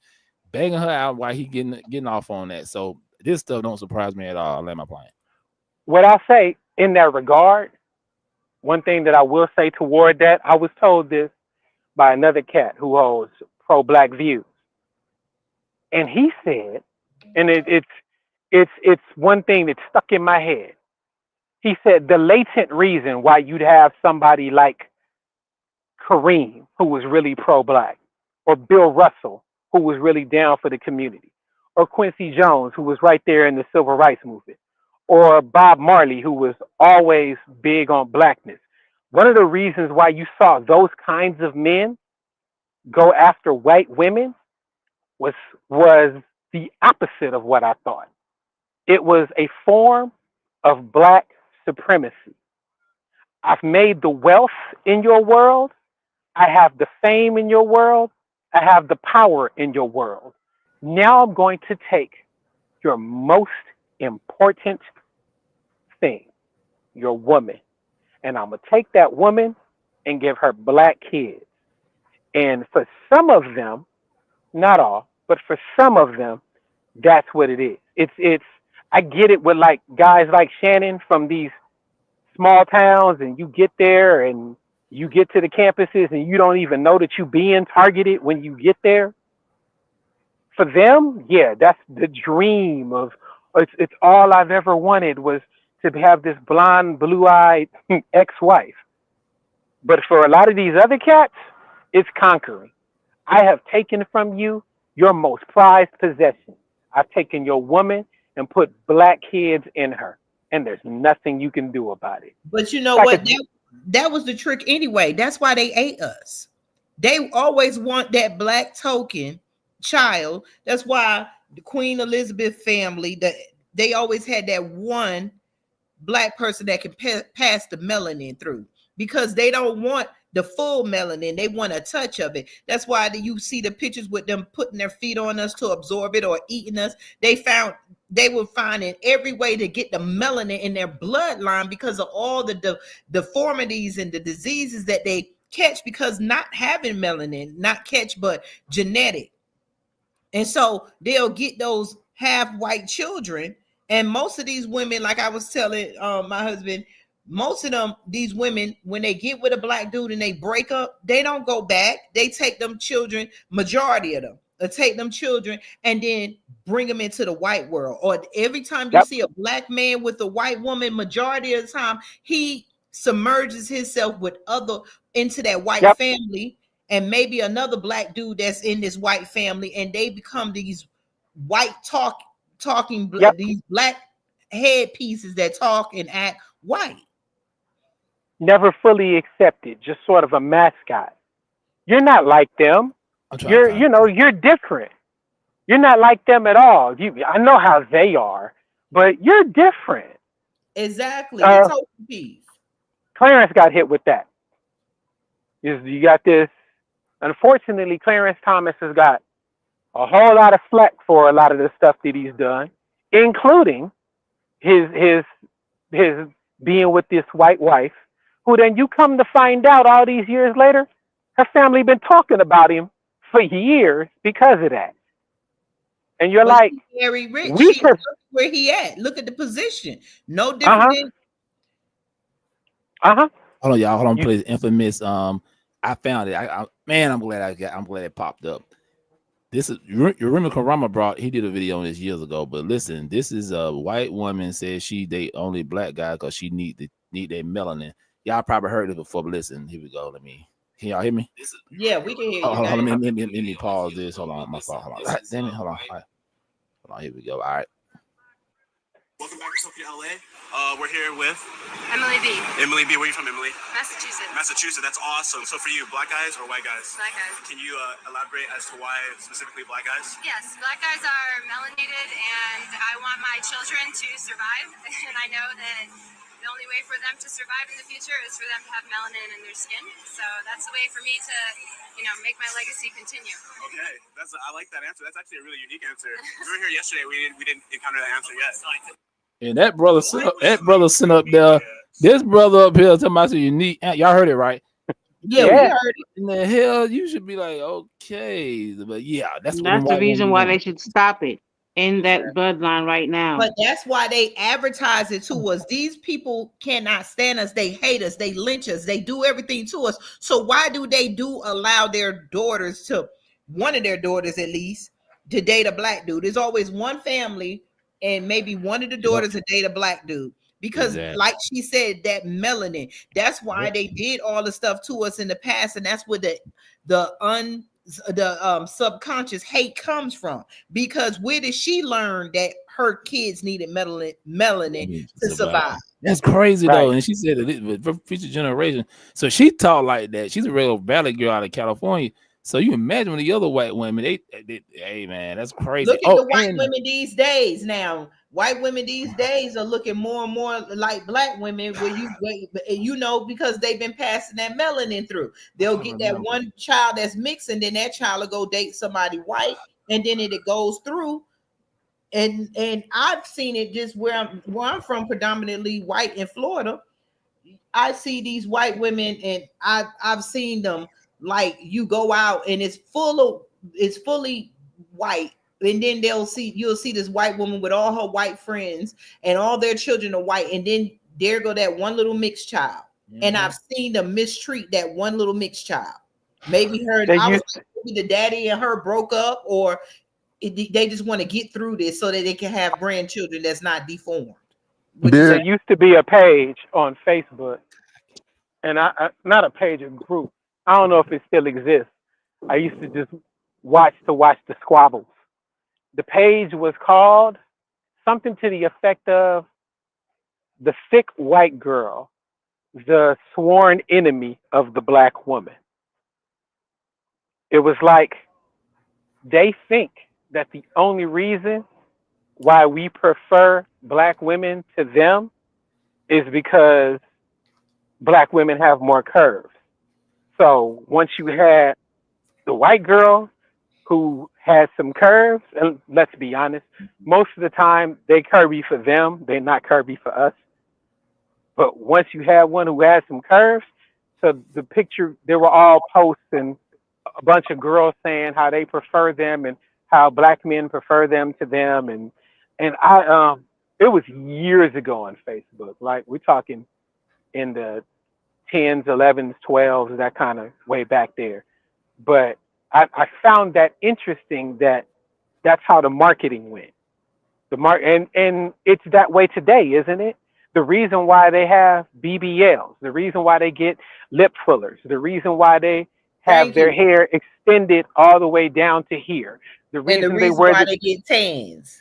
banging her out while he getting off on that. So this stuff don't surprise me at all. I'll let my plan. What I'll say in that regard, one thing that I will say toward that, I was told this by another cat who holds pro-black views, and he said, and it's one thing that stuck in my head. He said the latent reason why you'd have somebody like Kareem, who was really pro-black, or Bill Russell, who was really down for the community, or Quincy Jones, who was right there in the civil rights movement, or Bob Marley, who was always big on blackness. One of the reasons why you saw those kinds of men go after white women was the opposite of what I thought. It was a form of black supremacy. I've made the wealth in your world. I have the fame in your world. I have the power in your world. Now I'm going to take your most important thing, your woman, and I'm going to take that woman and give her black kids. And for some of them, not all, but for some of them, that's what it is. It's I get it with like guys like Shannon from these small towns, and you get there and you get to the campuses and you don't even know that you're being targeted when you get there. For them, yeah, that's the dream of it's all I've ever wanted was to have this blonde, blue-eyed ex-wife. But for a lot of these other cats, it's conquering. I have taken from you your most prized possession. I've taken your woman and put black kids in her, and there's nothing you can do about it. But you know Like what? That was the trick anyway. That's why they ate us. They always want that black token child. That's why the Queen Elizabeth family, they always had that one black person that can pass the melanin through, because they don't want the full melanin. They want a touch of it. That's why you see the pictures with them putting their feet on us to absorb it or eating us. They were finding every way to get the melanin in their bloodline because of all the deformities and the diseases that they catch because not having melanin, not catch, but genetic. And so they'll get those half white children. And most of these women, like I was telling my husband, most of them, these women, when they get with a black dude and they break up, they don't go back. They take them children, majority of them, take them children and then bring them into the white world. Or every time you see a black man with a white woman, majority of the time, he submerges himself with into that white family, and maybe another black dude that's in this white family, and they become these white talking these black head pieces that talk and act white. Never fully accepted, just sort of a mascot. You're not like them. You're different. You're not like them at all. I know how they are, but you're different. Exactly. The token piece. Clarence got hit with that. You got this. Unfortunately, Clarence Thomas has got a whole lot of flack for a lot of the stuff that he's done, including his being with this white wife, who then you come to find out all these years later, her family been talking about him for years because of that. And you're like, very rich. Look where he at. Look at the position. No different. Hold on, y'all. Hold on, please. Infamous. I found it. I'm glad it popped up. This is you remember Karama he did a video on this years ago. But listen, this is a white woman says she date only black guys because she need their melanin. Y'all probably heard it before, but listen, here we go. Can y'all hear me? Yeah, we can hear you. Hold on, let me pause this. Hold on, my fault. Hold on. Damn it, hold on. Hold on, here we go. All right. Welcome back to Sophia LA. We're here with Emily B. Emily B. Where are you from, Emily? Massachusetts. Massachusetts. That's awesome. So for you, black guys or white guys? Black guys. Can you elaborate as to why specifically black guys? Yes, black guys are melanated, and I want my children to survive. And I know that the only way for them to survive in the future is for them to have melanin in their skin. So that's the way for me to, make my legacy continue. Okay, I like that answer. That's actually a really unique answer. We were here yesterday. We didn't encounter that answer yet. And that brother sent up there. This brother up here talking about unique. Y'all heard it, right? Yeah, we heard it. In the hell, you should be like, okay, but yeah, that's the reason why they should stop it. in that bloodline right now. But that's why they advertise it to us. These people cannot stand us. They hate us. They lynch us. They do everything to us. So why do they allow their daughters to, one of their daughters at least, to date a black dude? There's always one family, and maybe one of the daughters to date a black dude. Because like she said, that melanin, that's why they did all the stuff to us in the past. And that's where the subconscious hate comes from. Because where did she learn that her kids needed melanin to survive? That's crazy though. And she said that for future generation. So she taught like that. She's a regular valley girl out of California. So you imagine when the other white women, they hey man, that's crazy. Look at the white women these days now. White women these days are looking more and more like black women, where you know, because they've been passing that melanin through. They'll get that one child that's mixed, and then that child will go date somebody white, and then it goes through. And I've seen it just where I'm from, predominantly white in Florida. I see these white women, and I've seen them, like, you go out and it's fully white. And then you'll see this white woman with all her white friends, and all their children are white. And then there go that one little mixed child. And I've seen them mistreat that one little mixed child. Maybe the daddy and her broke up, or they just want to get through this so that they can have grandchildren that's not deformed. There used to be a page on Facebook, and I not a page, a group. I don't know if it still exists. I used to just watch the squabbles. The page was called something to the effect of "The Thick White Girl, the Sworn Enemy of the Black Woman." It was like they think that the only reason why we prefer black women to them is because black women have more curves. So once you had the white girl who has some curves, and let's be honest, most of the time they curvy for them, they're not curvy for us. But once you have one who has some curves, so the picture, they were all posting a bunch of girls saying how they prefer them and how black men prefer them to them, and I it was years ago on Facebook. Like, we're talking in the 10s, 11s, 12s, that kind of way back there. But I found that interesting that that's how the marketing went. And it's that way today, isn't it? The reason why they have BBLs, the reason why they get lip fillers, the reason why they have their hair extended all the way down to here, the reason why they get tans,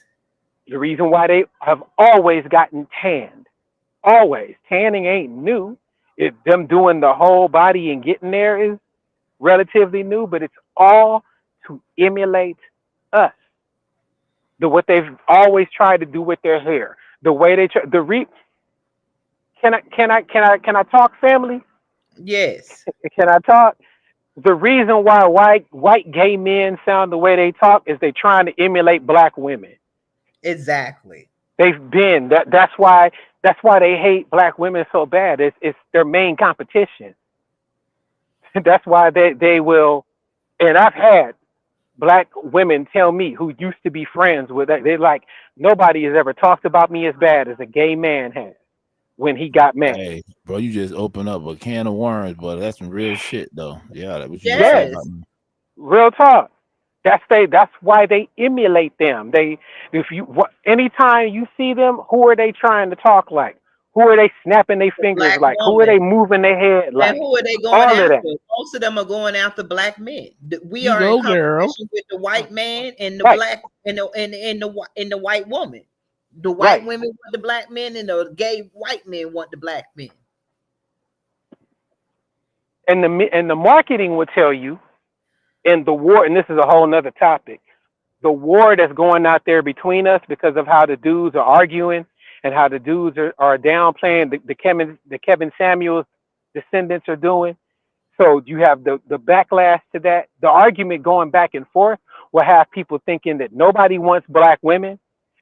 the reason why they have always gotten tanned, always. Tanning ain't new. Them doing the whole body and getting there is relatively new, but it's all to emulate us. What they've always tried to do with their hair, the way they try, Can I talk, family? Yes. Can I talk? The reason why white gay men sound the way they talk is they trying to emulate black women. Exactly. They've been that's why they hate black women so bad. It's their main competition. That's why they will. And I've had black women tell me who used to be friends with that. They're like, nobody has ever talked about me as bad as a gay man has when he got mad. Hey, bro, you just open up a can of worms, but that's some real shit though. Yeah, that what you Yes. said about me. Real talk. That's why they emulate them. Anytime you see them, who are they trying to talk like? Who are they snapping their fingers like? Who are they moving their head like? And who are they going after? Most of them are going after black men. We are in competition with the white man and the black and the white woman. The white women want the black men, and the gay white men want the black men. And the marketing will tell you, in the war, and this is a whole nother topic, the war that's going out there between us because of how the dudes are arguing and how the dudes are downplaying the Kevin Samuels descendants are doing. So you have the backlash to that. The argument going back and forth will have people thinking that nobody wants black women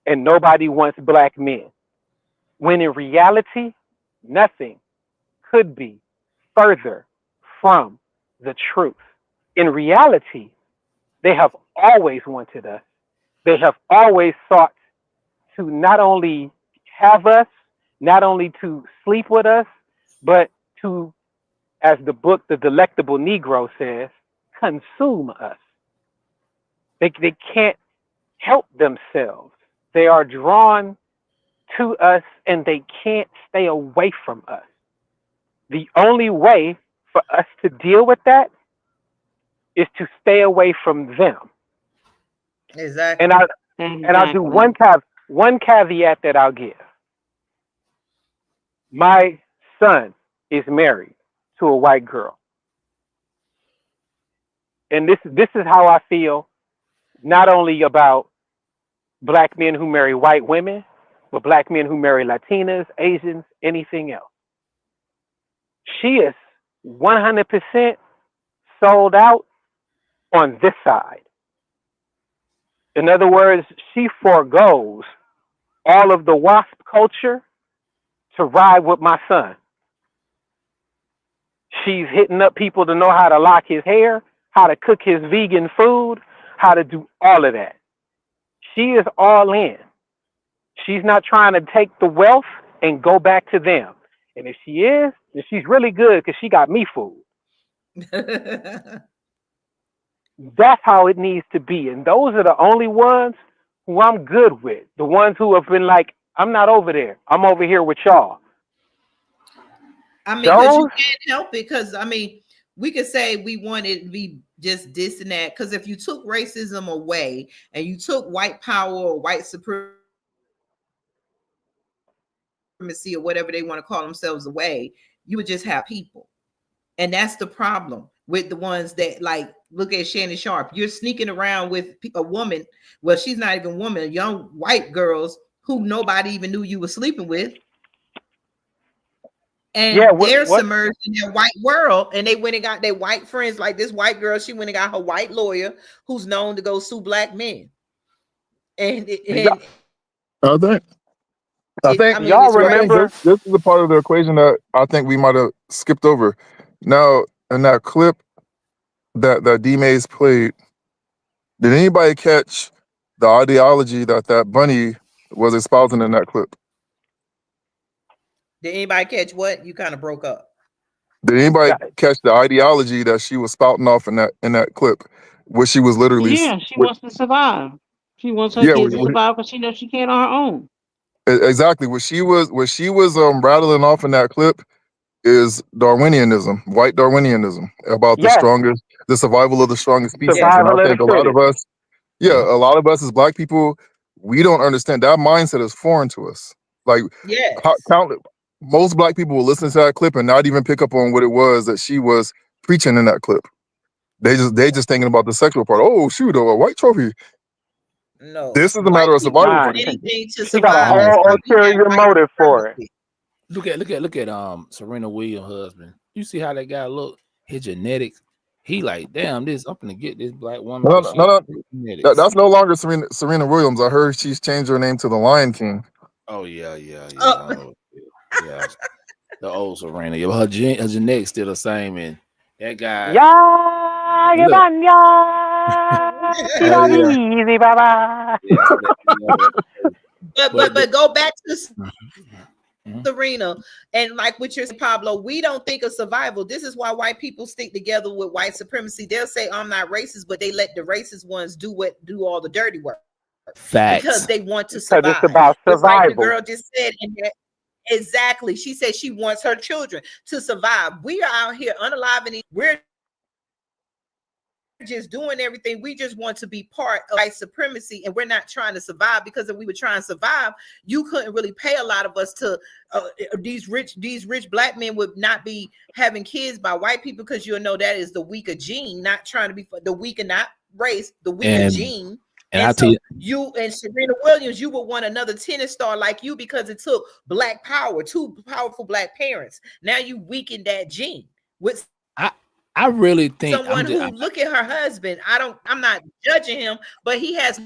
and nobody wants black men. When in reality, nothing could be further from the truth. In reality, they have always wanted us. They have always sought to not only have us, not only to sleep with us, but to, as the book The Delectable Negro says, consume us. They can't help themselves. They are drawn to us and they can't stay away from us. The only way for us to deal with that is to stay away from them. Exactly. And I'll do one caveat that I'll give. My son is married to a white girl. And this is how I feel, not only about black men who marry white women, but black men who marry Latinas, Asians, anything else. She is 100% sold out on this side. In other words, she forgoes all of the WASP culture to ride with my son. She's hitting up people to know how to lock his hair, how to cook his vegan food, how to do all of that. She is all in. She's not trying to take the wealth and go back to them. And if she is, then she's really good because she got me fooled. That's how it needs to be. And those are the only ones who I'm good with. The ones who have been like, I'm not over there. I'm over here with y'all. I mean, because you can't help it. Because, I mean, we could say we want it to be just this and that. Because if you took racism away and you took white power or white supremacy or whatever they want to call themselves away, you would just have people. And that's the problem with the ones that, like, look at Shannon Sharpe. You're sneaking around with a woman. Well, she's not even a woman, young white girls who nobody even knew you were sleeping with. And they're submerged in their white world. And they went and got their white friends. Like this white girl, she went and got her white lawyer who's known to go sue black men. I think y'all remember this is a part of the equation that I think we might have skipped over. Now, in that clip that D Mays played, did anybody catch the ideology that Bunny was espousing in that clip? Did anybody catch what? You kind of broke up. Did anybody catch the ideology that she was spouting off in that clip, where she was literally? Yeah, she wants to survive. She wants her kids to survive because she knows she can't on her own. Exactly. What she was rattling off in that clip is Darwinianism, white Darwinianism, about the survival of the strongest species. And I think a lot of us as black people, we don't understand that mindset is foreign to us. Like, most black people will listen to that clip and not even pick up on what it was that she was preaching in that clip. They just thinking about the sexual part. Oh, shoot, a white trophy. No, this is a matter of survival. She got a whole ulterior motive for it. Look at Serena Williams' husband. You see how that guy look? His genetics. He like, damn, I'm gonna get this black woman. No. That's no longer Serena Williams. I heard she's changed her name to the Lion King. Oh yeah. The old Serena. Her genetics still the same, and that guy. Easy, bye-bye. But go back to Serena, and like what you're saying, Pablo, we don't think of survival. This is why white people stick together with white supremacy. They'll say I'm not racist, but they let the racist ones do all the dirty work. Facts. Because they want to survive. It's about survival. Like the girl just said, exactly. She said she wants her children to survive. We are out here unaliving. We're just doing everything. We just want to be part of white supremacy, and we're not trying to survive, because if we were trying to survive, you couldn't really pay a lot of us to these rich black men would not be having kids by white people, because you'll know that is the weaker gene, not trying to be the weaker, not race, the weaker gene. And I tell you and Serena Williams, you would want another tennis star like you, because it took black power, two powerful black parents. Now you weaken that gene with I really think someone look at her husband. I'm not judging him, but he has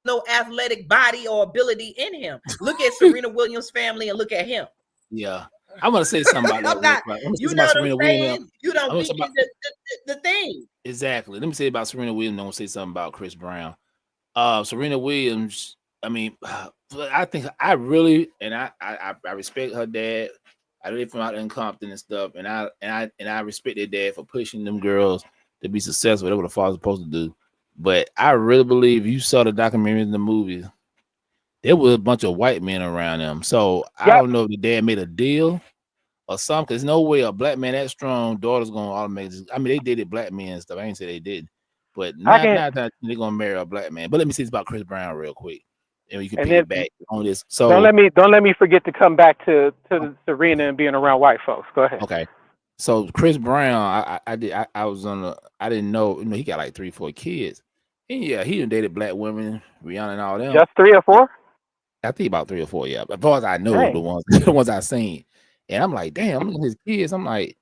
no athletic body or ability in him. Look at Serena Williams' family and look at him. Yeah. I want to say something about that. You know what I'm saying? You don't weaken the thing. Exactly. Let me say about Serena Williams. I want to say something about Chris Brown. Serena Williams. I mean, I think I really and I respect her dad. I live from out in Compton and stuff, and I respect their dad for pushing them girls to be successful. That's what the father's supposed to do. But I really believe you saw the documentary in the movie. There was a bunch of white men around them. So I don't know if the dad made a deal or something. Because no way a black man that strong, daughter's gonna automatically. I mean, they dated black men and stuff. I ain't say they didn't, but not that they're gonna marry a black man. But let me say this about Chris Brown real quick, and you can pick it back on this. So don't let me forget to come back to the Serena and being around white folks. Go ahead. Okay. So Chris Brown, I was on the. I didn't know. You know, he got like 3-4 kids. And yeah, he done dated black women, Rihanna and all them. Just 3 or 4? I think about 3 or 4, yeah. But as far as I know, the ones I seen. And I'm like, damn, look at his kids. I'm like,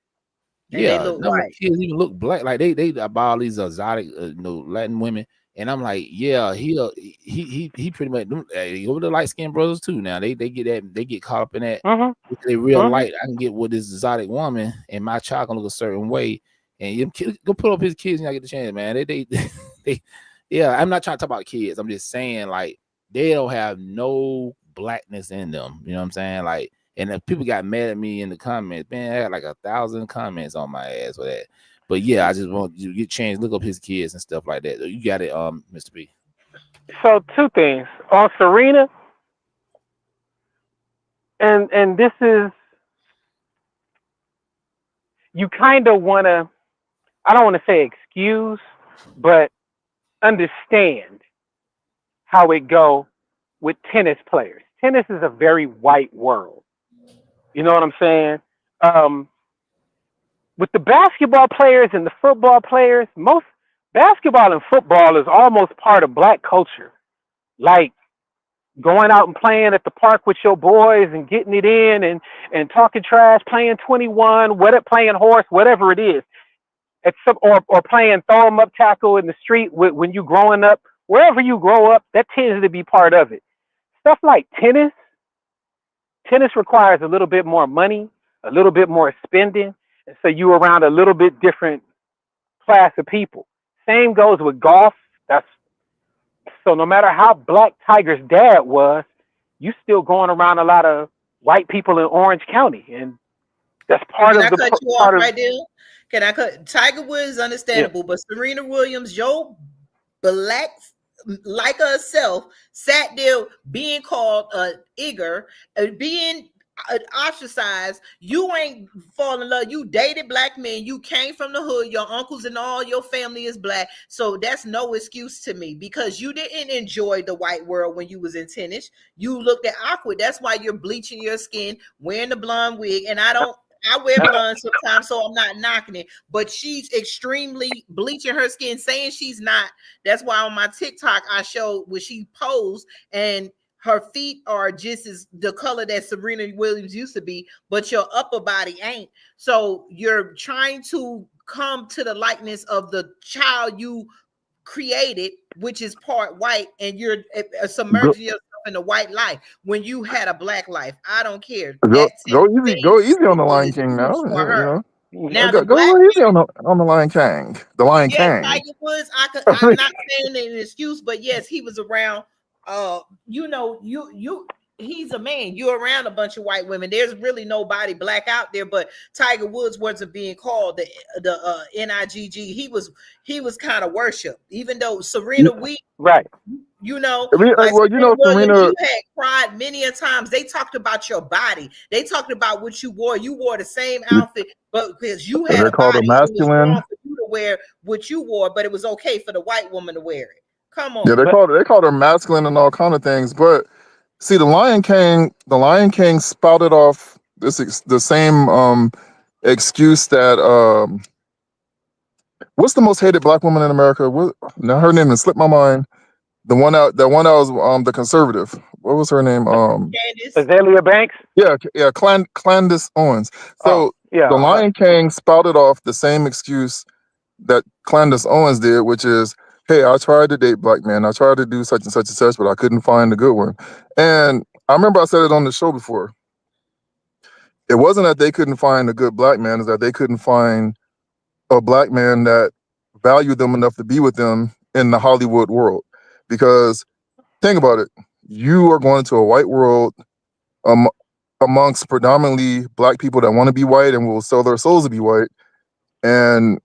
yeah, none of the kids even look black. Like they buy all these exotic, Latin women. And I'm like, yeah, he pretty much over the light skinned brothers too. Now they get caught up in that. They real light. I can get with this exotic woman, and my child can look a certain way. And you go pull up his kids, and I get the chance, man. They yeah. I'm not trying to talk about kids. I'm just saying like they don't have no blackness in them. You know what I'm saying? Like. And if people got mad at me in the comments, man, I got like 1,000 comments on my ass for that. But yeah, I just want you to get chance, look up his kids and stuff like that. You got it, Mr. B. So 2 things on Serena, and this is you kind of want to. I don't want to say excuse, but understand how it go with tennis players. Tennis is a very white world. You know what I'm saying? With the basketball players and the football players, most basketball and football is almost part of black culture. Like going out and playing at the park with your boys and getting it in and talking trash, playing 21, playing horse, whatever it is. Or playing throw 'em up tackle in the street when you growing up. Wherever you grow up, that tends to be part of it. Stuff like tennis requires a little bit more money, a little bit more spending, and so you around a little bit different class of people. Same goes with golf. So no matter how black Tiger's dad was, you still going around a lot of white people in Orange County, and that's part of the Can I cut you off right there? Can I cut? Tiger Woods understandable, but Serena Williams, your black like herself sat there being called Igor, being ostracized. You ain't fall in love. You dated black men. You came from the hood. Your uncles and all your family is black. So that's no excuse to me because you didn't enjoy the white world when you was in tennis. You looked at awkward. That's why you're bleaching your skin, wearing the blonde wig. And I wear blonde sometimes, so I'm not knocking it. But she's extremely bleaching her skin, saying she's not. That's why on my TikTok I showed where she posed and her feet are just as the color that Serena Williams used to be, but your upper body ain't. So you're trying to come to the likeness of the child you created, which is part white, and you're submerging yourself in a white life when you had a black life. I don't care. Go easy on the Lion King now. For her. Now go easy on the Lion King. The Lion King. Tiger Woods, I'm not saying an excuse, but yes, he was around. He's a man. You're around a bunch of white women. There's really nobody black out there, but Tiger Woods wasn't being called the NIGG. He was kind of worshipped, even though Serena right. Serena, Serena, you had cried many a times. They talked about your body. They talked about what you wore. You wore the same outfit, but because you had a body, it was wrong for you to wear what you wore, but it was okay for the white woman to wear it. Come on. Yeah, they called her masculine and all kind of things, but see, the Lion King spouted off the same excuse that what's the most hated black woman in America? Now her name has slipped my mind. The one that was the conservative. What was her name? Azalea Banks. Yeah, Candace Owens. So the Lion King spouted off the same excuse that Candace Owens did, which is, hey, I tried to date black men. I tried to do such and such and such, but I couldn't find a good one. And I remember I said it on the show before. It wasn't that they couldn't find a good black man, it's that they couldn't find a black man that valued them enough to be with them in the Hollywood world. Because think about it, you are going to a white world um, amongst predominantly black people that want to be white and will sell their souls to be white, and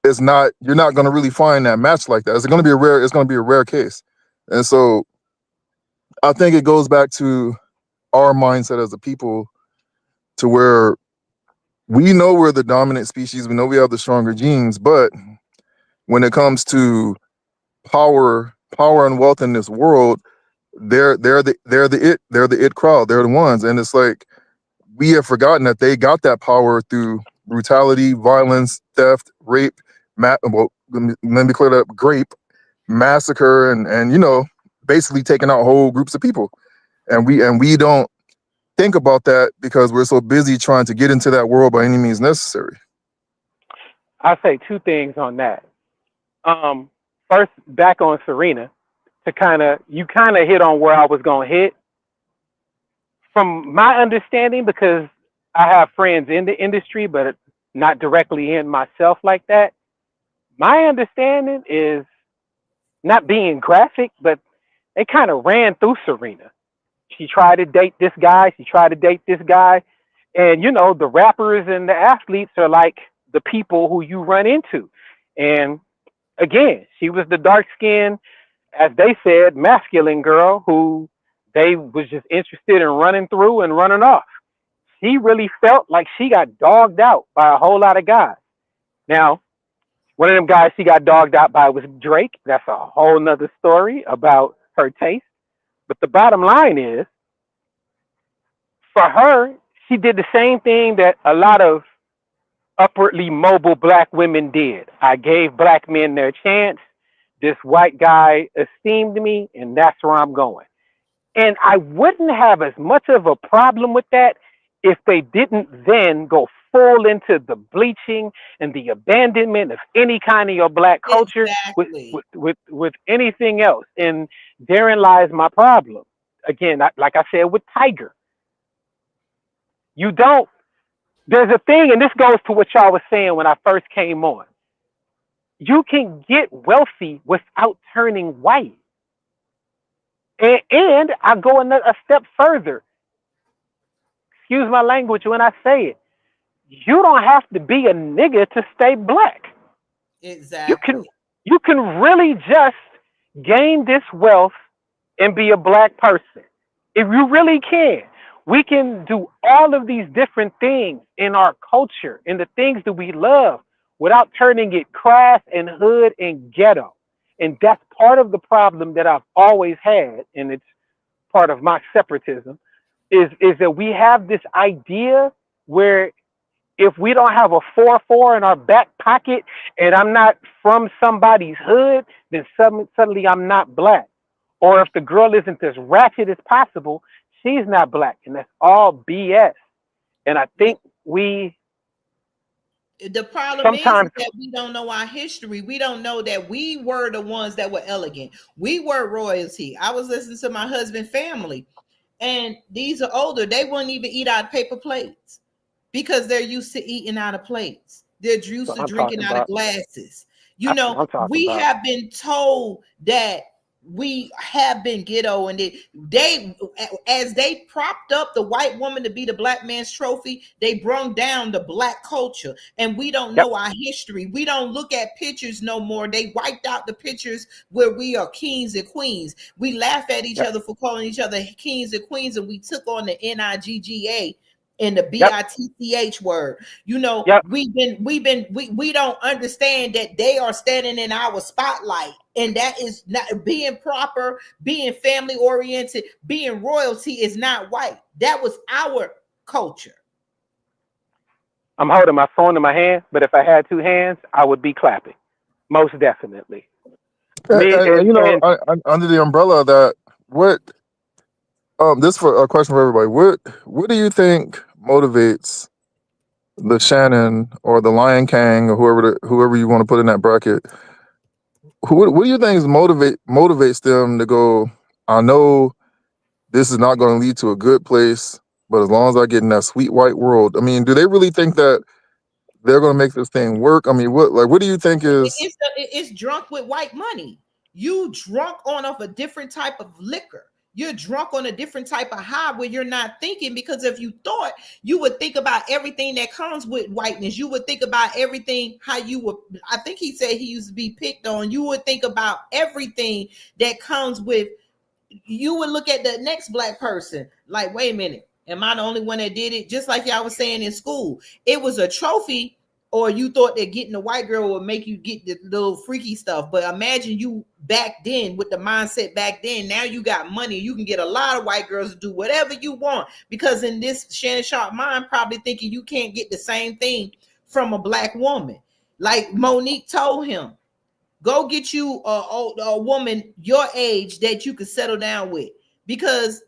you're not going to really find that match like that. It's going to be a rare case. And so I think it goes back to our mindset as a people, to where we know we're the dominant species, we know we have the stronger genes, but when it comes to power and wealth in this world, they're the it crowd. They're the ones. And it's like we have forgotten that they got that power through brutality, violence, theft, rape, well, let me clear that up, grape, massacre, and basically taking out whole groups of people. And we don't think about that because we're so busy trying to get into that world by any means necessary. I'll say two things on that. First, back on Serena, you kind of hit on where I was going to hit. From my understanding, because I have friends in the industry, but not directly in myself like that, my understanding is, not being graphic, but they kind of ran through Serena. She tried to date this guy. She tried to date this guy. And, the rappers and the athletes are like the people who you run into. And again, she was the dark-skinned, as they said, masculine girl who they was just interested in running through and running off. She really felt like she got dogged out by a whole lot of guys. Now, one of them guys she got dogged out by was Drake. That's a whole nother story about her taste. But the bottom line is, for her, she did the same thing that a lot of upwardly mobile black women did. I gave black men their chance. This white guy esteemed me, and that's where I'm going. And I wouldn't have as much of a problem with that if they didn't then go full into the bleaching and the abandonment of any kind of your black culture with anything else. And therein lies my problem. Again, like I said with Tiger, there's a thing, and this goes to what y'all was saying when I first came on. You can get wealthy without turning white. And I go a step further. Excuse my language when I say it. You don't have to be a nigga to stay black. Exactly. You can really just gain this wealth and be a black person. If you really can. We can do all of these different things in our culture, in the things that we love, without turning it crass and hood and ghetto. And that's part of the problem that I've always had, and it's part of my separatism, is that we have this idea where if we don't have a 4-4 in our back pocket and I'm not from somebody's hood, then suddenly I'm not black. Or if the girl isn't as ratchet as possible, she's not black. And that's all BS. And I think the problem sometimes is that we don't know our history. We don't know that we were the ones that were elegant. We were royalty. I was listening to my husband's family, and these are older. They wouldn't even eat out of paper plates because they're used to eating out of plates. They're used to drinking out of glasses. We have been told that we have been ghetto, and as they propped up the white woman to be the black man's trophy, they brung down the black culture, and we don't know our history. We don't look at pictures no more. They wiped out the pictures where we are kings and queens. We laugh at each other for calling each other kings and queens, and we took on the NIGGA and the BITCH word. We don't understand that they are standing in our spotlight, and that is not being proper, being family oriented, being royalty is not white. That was our culture. I'm holding my phone in my hand, but if I had two hands, I would be clapping. Most definitely. Under the umbrella of that, this for a question for everybody. What do you think motivates the Shannon or the Lion King or whoever you want to put in that bracket? What do you think motivates them to go, I know this is not going to lead to a good place, but as long as I get in that sweet white world, I mean, do they really think that they're going to make this thing work? I mean, what do you think is? It's drunk with white money. you drunk on of a different type of liquor. You're drunk on a different type of high where you're not thinking, because if you thought, you would think about everything that comes with whiteness. You would think about everything, how you would, I think he said he used to be picked on. You would think about everything that comes with, you would look at the next black person like, wait a minute, am I the only one that did it? Just like y'all was saying in school, it was a trophy, or you thought that getting a white girl would make you get the little freaky stuff. But imagine you back then with the mindset back then. Now you got money. You can get a lot of white girls to do whatever you want, because in this Shannon Sharpe mind, probably thinking you can't get the same thing from a black woman. Like Monique told him, go get you a woman your age that you could settle down with, because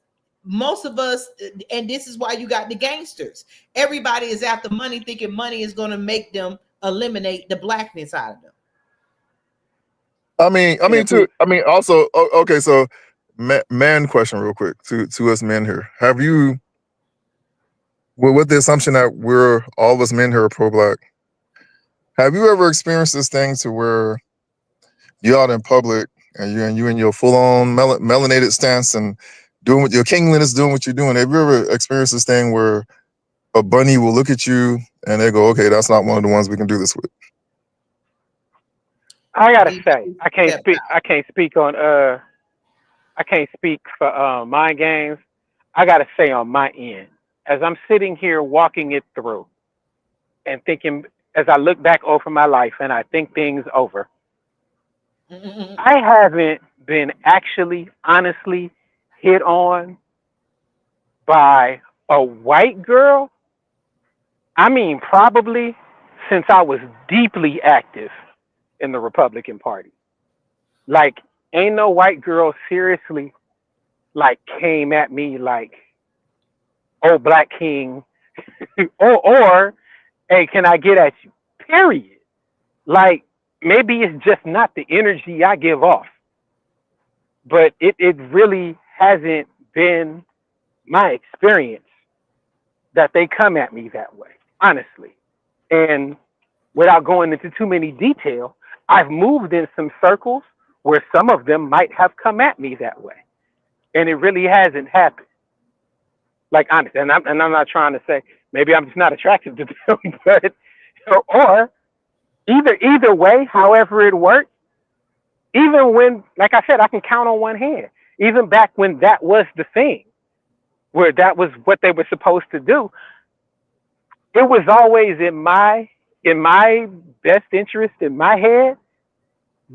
most of us, and this is why you got the gangsters. Everybody is after money, thinking money is going to make them eliminate the blackness out of them. Also, okay. So, man, question real quick to us men here. Have you, with the assumption that we're all of us men here are pro-black, have you ever experienced this thing to where you're out in public and you in your full-on melanated stance and doing what your kingliness, doing what you're doing? Have you ever experienced this thing where a bunny will look at you and they go, okay, that's not one of the ones we can do this with? I gotta say, I can't speak for mind games. I gotta say on my end, as I'm sitting here walking it through and thinking, as I look back over my life and I think things over, I haven't been actually, honestly hit on by a white girl. I mean, probably since I was deeply active in the Republican Party. Like, ain't no white girl seriously like came at me like, oh, Black King, or hey, can I get at you? Period. Like, maybe it's just not the energy I give off, but it really hasn't been my experience that they come at me that way, honestly. And without going into too many detail, I've moved in some circles where some of them might have come at me that way, and it really hasn't happened. Like, honestly, and I'm not trying to say maybe I'm just not attractive to them, but or either way, however it worked, even when, like I said, I can count on one hand, even back when that was the thing, where that was what they were supposed to do, it was always in my best interest, in my head,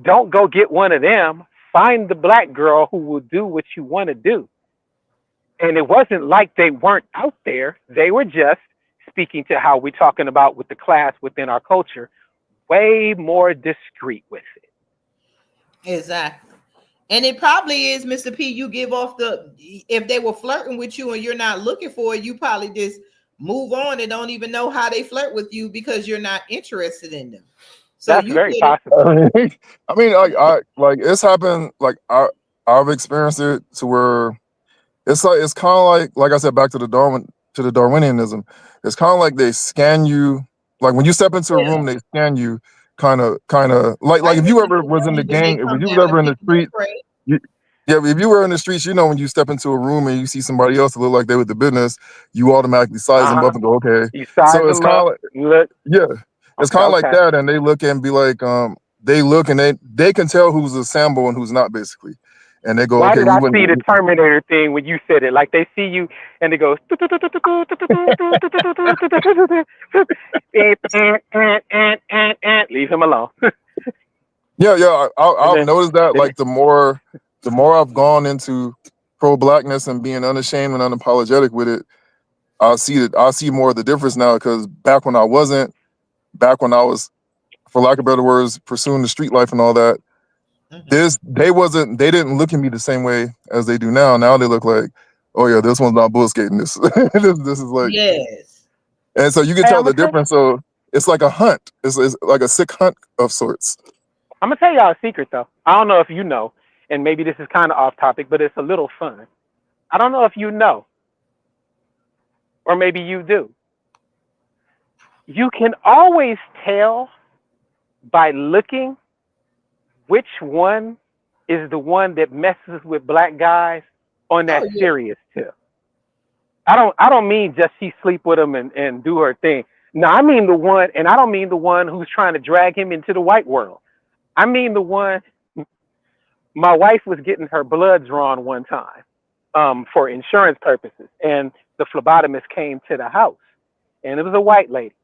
don't go get one of them, find the black girl who will do what you want to do. And it wasn't like they weren't out there. They were just, speaking to how we're talking about with the class within our culture, way more discreet with it. Exactly. And it probably is, Mr. P, you give off if they were flirting with you and you're not looking for it, you probably just move on and don't even know how they flirt with you because you're not interested in them. So that's very possible. I mean, like it's happened. Like I've experienced it to where it's kind of like I said, back to the Darwinianism. It's kind of like they scan you. Like when you step into a room, they scan you. Kind of like if you ever was in the gang, if you was ever in the street, if you were in the streets, you know, when you step into a room and you see somebody else that look like they with the business, you automatically size them up and go, okay. You size so it's kind of like, look. Yeah, it's kind of like that, and they look and be like, they look and they can tell who's a Sambo and who's not, basically. And they go, why okay. Did I see the Terminator thing when you said it? Like they see you and they go, leave him alone. Yeah. I've noticed that. Like the more I've gone into pro-blackness and being unashamed and unapologetic with it, I see more of the difference now. Because back when I was, for lack of better words, pursuing the street life and all that. They didn't look at me the same way as they do now. Now they look like, oh yeah, this one's not bull skating. This is like, yes. And so you can tell the difference. So it's like a hunt. It's like a sick hunt of sorts. I'm gonna tell y'all a secret though. I don't know if you know, and maybe this is kind of off topic, but it's a little fun. I don't know if you know, or maybe you do. You can always tell by looking which one is the one that messes with black guys on that Oh yeah. serious tip. I don't mean just she sleep with him and do her thing. No, I mean the one, and I don't mean the one who's trying to drag him into the white world. I mean the one. My wife was getting her blood drawn one time, for insurance purposes, and the phlebotomist came to the house, and it was a white lady,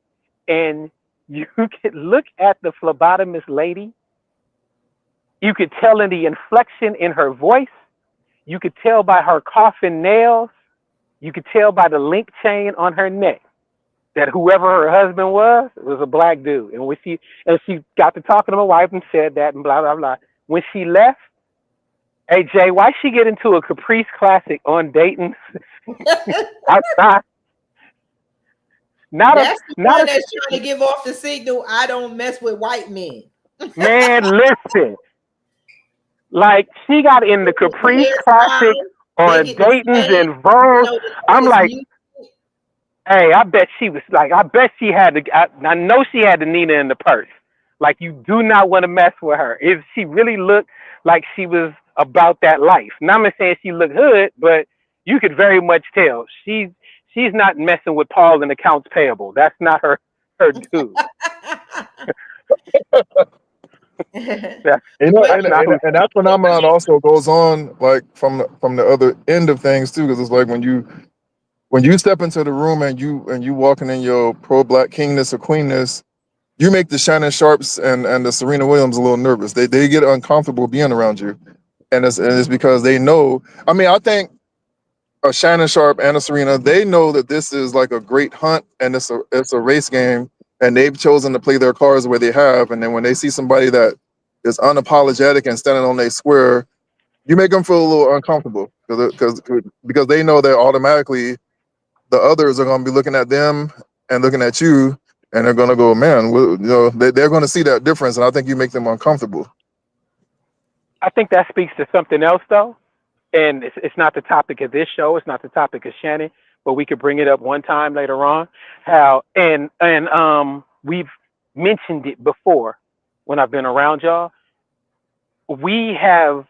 and you could look at the phlebotomist lady. You could tell in the inflection in her voice. You could tell by her coughing nails. You could tell by the link chain on her neck that whoever her husband was a black dude. And when she got to talking to my wife and said that and blah blah blah. When she left, hey Jay, why she get into a Caprice Classic on Dayton outside? That's the one that's trying to give off the signal. I don't mess with white men. Man, listen. Like she got in the Caprice Classic on Dayton's and Verve. I'm like, hey, I bet she had to. I know she had the Nina in the purse. Like you do not want to mess with her. If she really looked like she was about that life. Now I'm not saying she looked hood, but you could very much tell she's not messing with Paul in accounts payable. That's not her dude. And that phenomenon also goes on like from the other end of things too, because it's like when you step into the room and you walking in your pro-black kingness or queenness, you make the Shannon Sharpes and the Serena Williams a little nervous. They get uncomfortable being around you, and it's because they know. I mean, I think a Shannon Sharpe and a Serena, they know that this is like a great hunt and it's a race game, and they've chosen to play their cards where they have. And then when they see somebody that is unapologetic and standing on their square, you make them feel a little uncomfortable because they know that automatically the others are going to be looking at them and looking at you, and they're going to go, man, they're going to see that difference, and I think you make them uncomfortable. I think that speaks to something else, though, and it's not the topic of this show. It's not the topic of Shannon, but we could bring it up one time later on. How and we've mentioned it before when I've been around y'all. We have,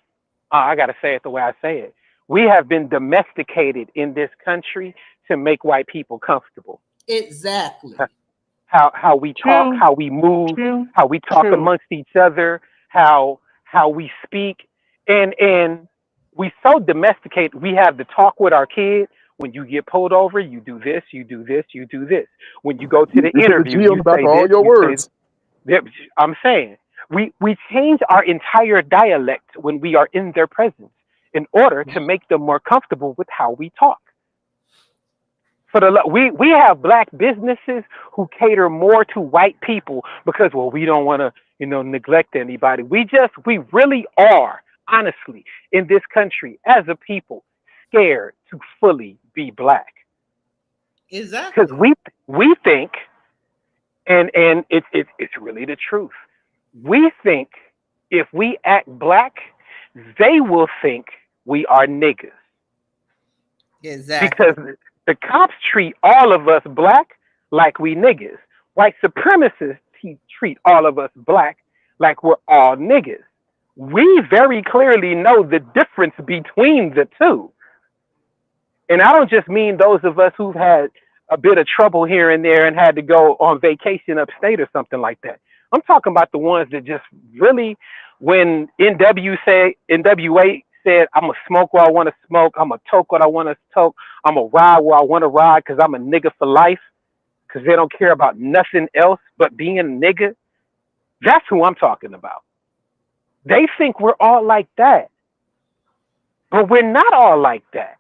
I got to say it the way I say it. We have been domesticated in this country to make white people comfortable. Exactly. How we talk, how we move, how we talk amongst each other, how we speak, and we so domesticated. We have to talk with our kids. When you get pulled over, you do this, you do this, you do this. When you go to the interview, you say all this, your words. I'm saying we change our entire dialect when we are in their presence in order to make them more comfortable with how we talk. We have black businesses who cater more to white people because, well, we don't want to, neglect anybody. We really are, honestly, in this country as a people, scared to fully be black. Exactly. Because we think, and it's really the truth. We think if we act black, they will think we are niggas. Exactly. Because the cops treat all of us black like we niggas. White supremacists treat all of us black like we're all niggas. We very clearly know the difference between the two. And I don't just mean those of us who've had a bit of trouble here and there and had to go on vacation upstate or something like that. I'm talking about the ones that just really, when NWA said, I'm going to smoke where I want to smoke, I'm going to toke what I want to toke, I'm going to ride where I want to ride because I'm a nigga for life, because they don't care about nothing else but being a nigga. That's who I'm talking about. They think we're all like that. But we're not all like that.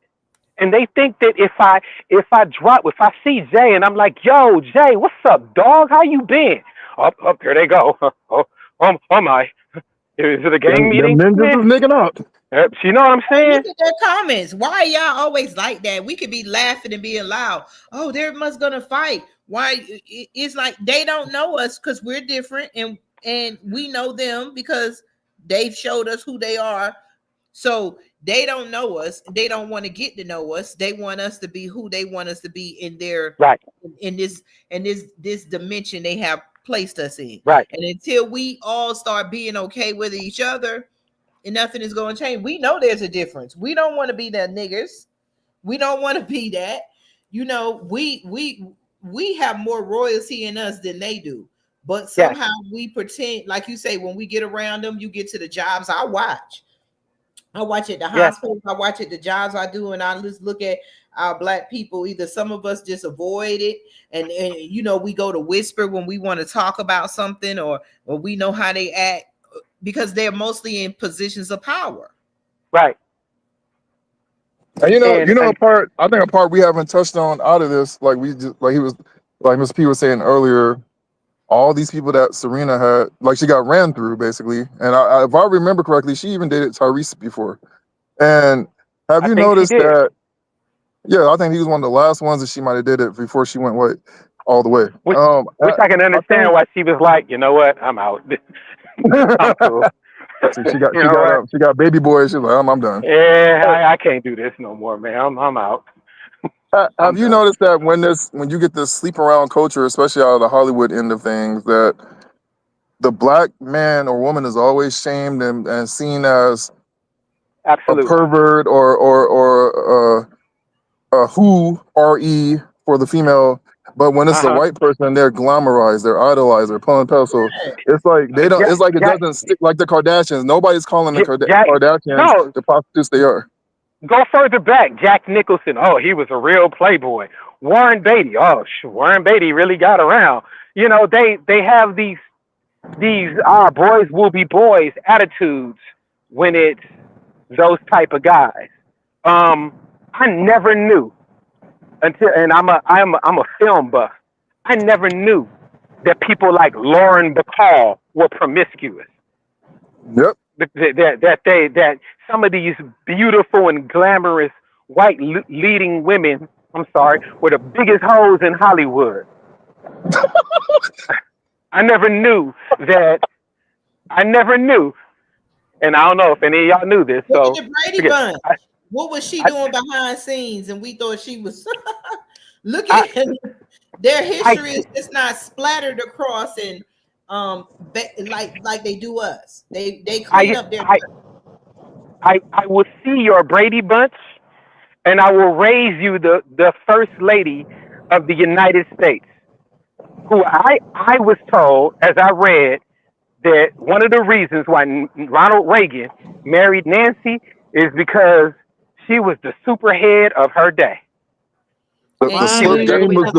And they think that if I see Jay and I'm like, yo, Jay, what's up, dog? How you been? Up, there they go. Oh my. Is it a gang meeting? Them ninjas is nicking up. You know what I'm saying? Look at their comments. Why y'all always like that? We could be laughing and being loud. Oh, they're must gonna fight. Why? It's like they don't know us because we're different, and we know them because they've showed us who they are. So they don't know us. They don't want to get to know us. They want us to be who they want us to be in their in this dimension they have placed us in. Right. And until we all start being okay with each other, and nothing is going to change. We know there's a difference. We don't want to be that niggers. We don't want to be that. You know, we have more royalty in us than they do. But somehow we pretend, like you say, when we get around them, you get to the jobs. I watch at the hospital. I watch at the jobs I do, and I just look at our black people. Either some of us just avoid it, and you know, we go to whisper when we want to talk about something, or we know how they act because they're mostly in positions of power. Right. And I think a part we haven't touched on out of this, like Ms. P was saying earlier, all these people that Serena had, like she got ran through basically. And if I remember correctly, she even dated Tyrese before. And have you noticed that? Yeah, I think he was one of the last ones that she might have did it before she went white all the way. Which I can understand why she was like, you know what, I'm out. I'm cool. So she got baby boy. She's like, I'm done. Yeah, I can't do this no more, man. I'm out. Have you noticed that when you get this sleep around culture, especially out of the Hollywood end of things, that the black man or woman is always shamed and seen as a pervert or a who re for the female, but when it's a white person, they're glamorized, they're idolized, they're pulling pedals. So it's like they don't. It's like it doesn't stick like the Kardashians. Nobody's calling the Kardashians the prostitutes they are. Go further back. Jack Nicholson. Oh, he was a real playboy. Warren Beatty. Oh, Warren Beatty really got around. You know, they have these boys will be boys attitudes when it's those type of guys. I never knew until, and I'm a film buff. I never knew that people like Lauren Bacall were promiscuous. Yep. That some of these beautiful and glamorous white leading women, I'm sorry, were the biggest hoes in Hollywood. I never knew that. I never knew, and I don't know if any of y'all knew this. Look at the Brady Bunch. What was she doing behind scenes? And we thought she was. Look at their history is just not splattered across and like they do us. They clean up their. I will see your Brady Bunch, and I will raise you the first lady of the United States, who I was told, as I read, that one of the reasons why Ronald Reagan married Nancy is because she was the superhead of her day. The slip game was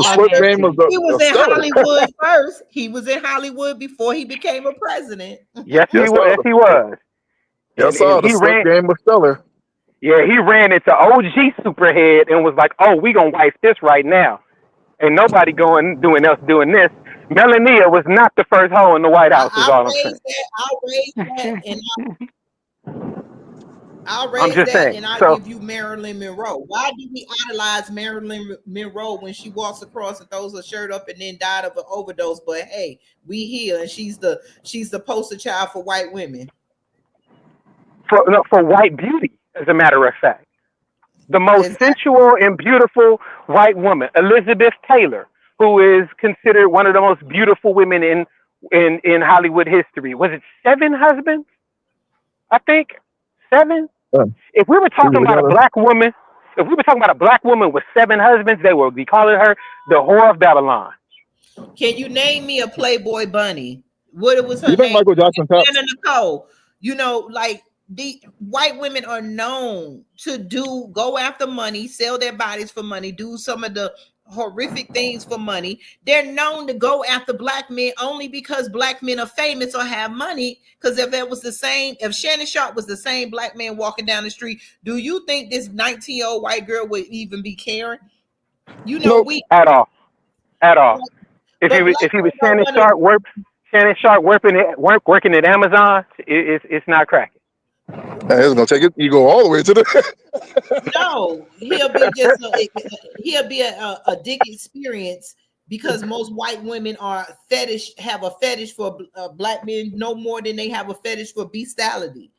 he was in Hollywood first. He was in Hollywood before he became a president. Yes, he was. Yes, the slip game was stellar. Yeah, he ran into OG superhead and was like, "Oh, we gonna wipe this right now." Ain't nobody doing this. Melania was not the first hoe in the White House. Is all I'm saying. I'll raise that and I'll give you Marilyn Monroe. Why do we idolize Marilyn Monroe when she walks across and throws her shirt up and then died of an overdose? But hey, we here and she's the poster child for white women. For white beauty, as a matter of fact. The most sensual and beautiful white woman, Elizabeth Taylor, who is considered one of the most beautiful women in Hollywood history. Was it 7 husbands? I think 7. If we were talking about a black woman, with 7 husbands, they would be calling her the whore of Babylon. Can you name me a Playboy bunny? What was her name? Michael Jackson. Shannon Nicole. You know, like the white women are known to go after money, sell their bodies for money, do some of the horrific things for money. They're known to go after black men only because black men are famous or have money. Because if Shannon Sharpe was the same black man walking down the street, do you think this 19-year-old white girl would even be caring? You know, at all. If he was Shannon Sharpe working at Amazon, it's not cracking. It's gonna take it. You go all the way to the. No, he'll be a dick experience because most white women have a fetish for black men no more than they have a fetish for bestiality.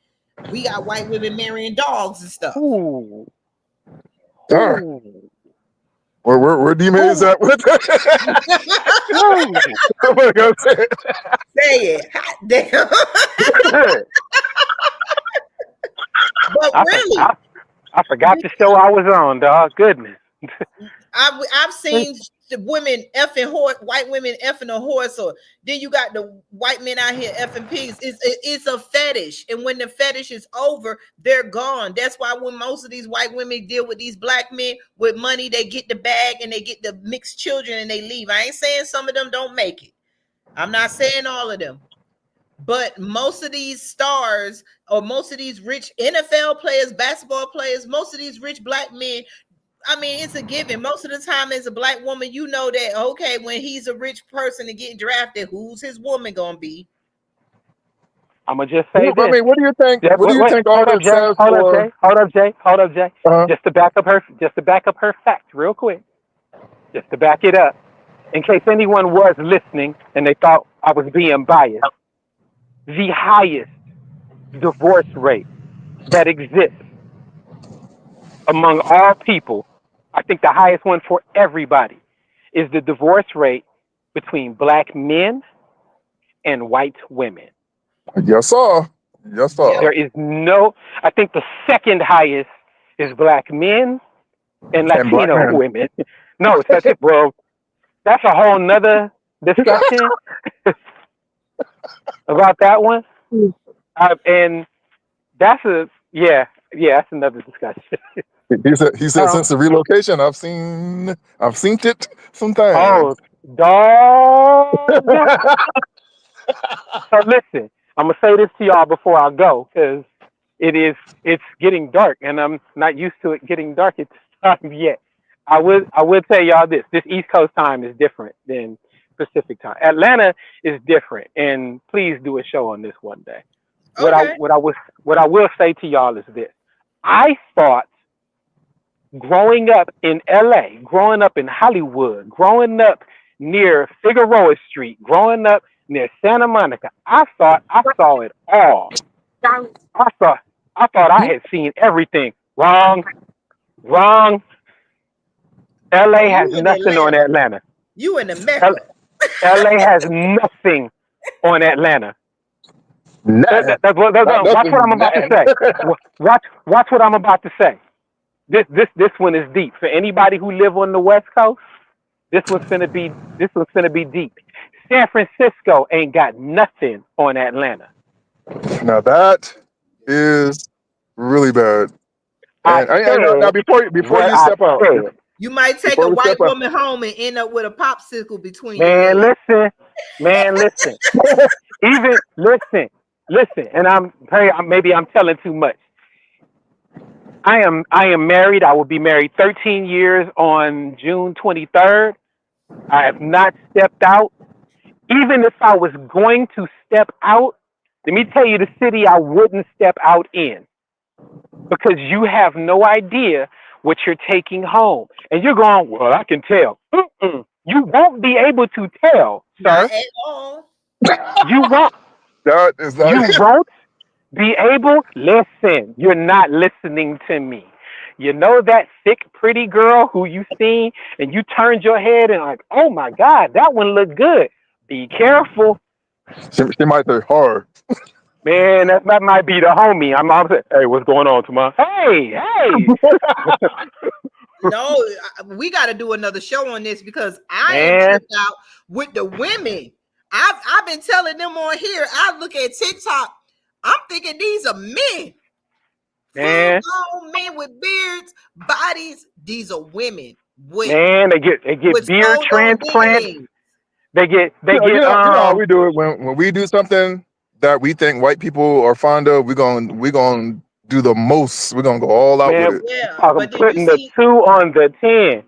We got white women marrying dogs and stuff. Ooh. Where D-Man is at with that? Say it. Hot damn. But really, I forgot the show I was on, dog. Goodness. I've seen the women effing white women effing a horse, or then you got the white men out here effing pigs. It's a fetish, and when the fetish is over, they're gone. That's why when most of these white women deal with these black men with money, they get the bag and they get the mixed children and they leave. I ain't saying some of them don't make it. I'm not saying all of them. But most of these stars or most of these rich NFL players, basketball players, most of these rich black men, I mean, it's a given. Most of the time, as a black woman, you know that, okay, when he's a rich person and getting drafted, who's his woman going to be? I'm going to just say this. I mean, what do you think? Yeah, What do you think all this says Hold for? up, Jay. Just to back up her fact real quick. Just to back it up. In case anyone was listening and they thought I was being biased. The highest divorce rate that exists among all people, I think the highest one for everybody, is the divorce rate between black men and white women. Yes, sir. Yes, sir. There is no, I think the second highest is black men and Latino women. No, well, that's a whole nother discussion about that one. And that's that's another discussion. He said since the relocation, I've seen it sometimes. Oh, dog. So listen, I'm gonna say this to y'all before I go, because it's getting dark and I'm not used to it getting dark at this time yet. I would tell y'all this East Coast time is different than Pacific time. Atlanta is different, and please do a show on this one day. Okay. What I will say to y'all is this. I thought growing up in LA, growing up in Hollywood, growing up near Figueroa Street, growing up near Santa Monica, I thought I saw it all. I thought I had seen everything. Wrong. LA has nothing on Atlanta. You in the Mecca. LA has nothing on Atlanta. Watch what I'm about to say. Watch what I'm about to say. This one is deep. For anybody who live on the West Coast, this one's gonna be deep. San Francisco ain't got nothing on Atlanta. Now that is really bad. Now before you step out, you might take a white woman home and end up with a popsicle between you. Man, listen. Even listen. And maybe I'm telling too much. I am married. I will be married 13 years on June 23rd. I have not stepped out. Even if I was going to step out, let me tell you the city I wouldn't step out in. Because you have no idea what you're taking home. And you're going, well, I can tell. You won't be able to tell, sir. Not at all. You won't. You won't be able. Listen, you're not listening to me. You know that thick, pretty girl who you seen and you turned your head and like, oh my God, that one looked good. Be careful. She might say hard. Man, that might be the homie. I'm saying, hey, what's going on, Tomas? Hey. No, we got to do another show on this because I am tripped out with the women. I've been telling them on here. I look at TikTok. I'm thinking these are men. Man, men with beards, bodies. These are women. Man, they get beard transplants. They get. You know how we do it when we do something that we think white people are fond of. We're gonna do the most. We're gonna go all out with it. Yeah, but putting the 2 on the 10.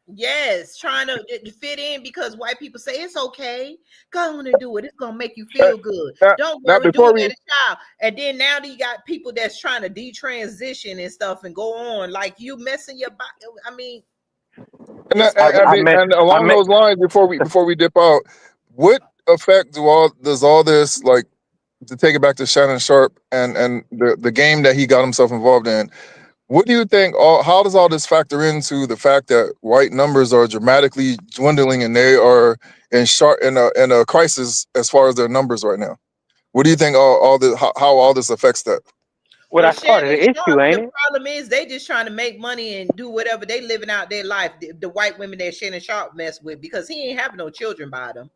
Yes, trying to fit in because white people say it's okay. Go on and do it. It's gonna make you feel good. Don't worry, do it at a child. And then now you got people that's trying to detransition and stuff and go on like you messing your body. I mean, and along those lines, before we dip out, what effect does all this, like, to take it back to Shannon Sharpe and the game that he got himself involved in? What do you think? How does all this factor into the fact that white numbers are dramatically dwindling and they are in a crisis as far as their numbers right now? What do you think? How all this affects that? Well, Well, that's part of Shannon the issue, Sharp, ain't the it? problem is they just trying to make money and do whatever they living out their life. The white women that Shannon Sharp mess with because he ain't having no children by them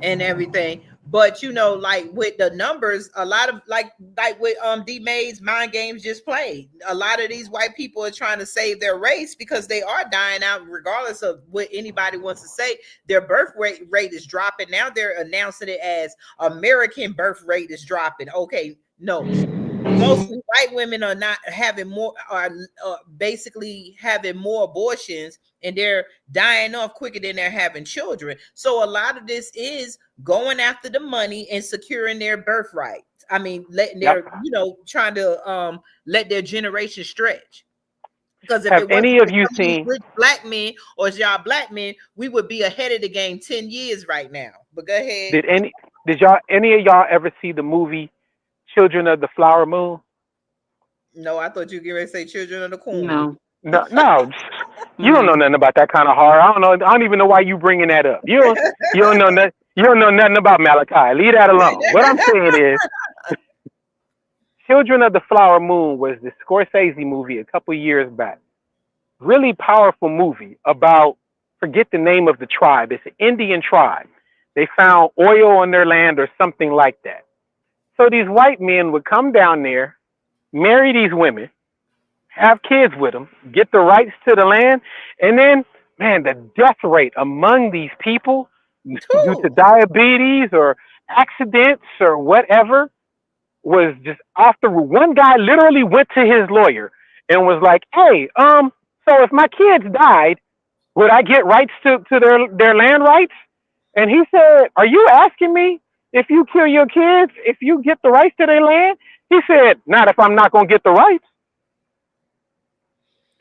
and everything. But you know, like with the numbers, a lot of like with D May's mind games just played. A lot of these white people are trying to save their race because they are dying out, regardless of what anybody wants to say. Their birth rate is dropping. Now they're announcing it as American birth rate is dropping. Okay, no. Mostly white women are not having more, are basically having more abortions, and they're dying off quicker than they're having children. So a lot of this is going after the money and securing their birthright. I mean, letting Yep. their, trying to let their generation stretch. Because if Have it wasn't any of for you some of these seen? rich black men or y'all black men, we would be ahead of the game 10 years right now. But go ahead. Did any of y'all ever see the movie Children of the Flower Moon? No, I thought you were going to say Children of the Corn. No. No, you don't know nothing about that kind of horror. I don't even know why you bringing that up. You don't know nothing. You don't know nothing about Malachi. Leave that alone. What I'm saying is, Children of the Flower Moon was the Scorsese movie a couple years back. Really powerful movie about, forget the name of the tribe. It's an Indian tribe. They found oil on their land or something like that. So these white men would come down there, marry these women, have kids with them, get the rights to the land, and then, man, the death rate among these people due to diabetes or accidents or whatever was just off the roof. One guy literally went to his lawyer and was like, "Hey, so if my kids died, would I get rights to their land rights?" And he said, "Are you asking me if you kill your kids, if you get the rights to their land?" He said, "Not if I'm not gonna get the rights."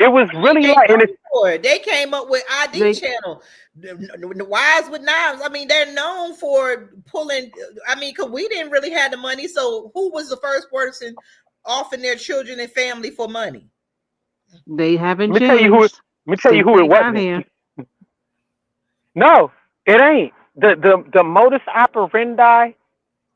It was really like, and they came up with ID channel, the Wives with Knives. I mean, they're known for pulling. I mean, because we didn't really have the money, so who was the first person offering their children and family for money? They haven't Let me changed. tell you who it wasn't. No, it ain't. The modus operandi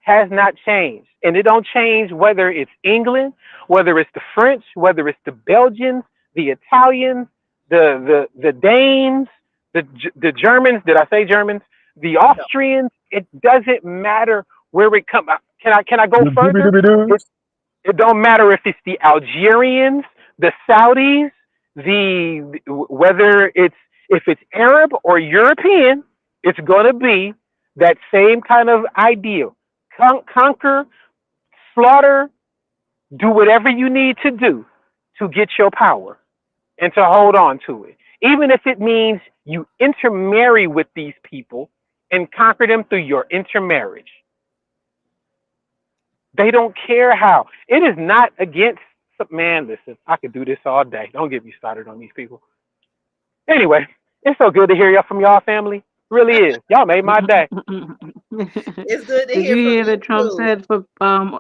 has not changed, and it don't change whether it's England, whether it's the French, whether it's the Belgians, the Italians, the Danes, the Germans. Did I say Germans? The Austrians. It doesn't matter where it comes. Can I go further? It don't matter if it's the Algerians, the Saudis, whether if it's Arab or European. It's going to be that same kind of ideal. Conquer, slaughter, do whatever you need to do to get your power and to hold on to it. Even if it means you intermarry with these people and conquer them through your intermarriage. They don't care how. It is not against, man, listen, I could do this all day. Don't get me started on these people. Anyway, it's so good to hear y'all from y'all family. Really is. Y'all made my day. It's good to Did hear you from hear you that Trump too. said for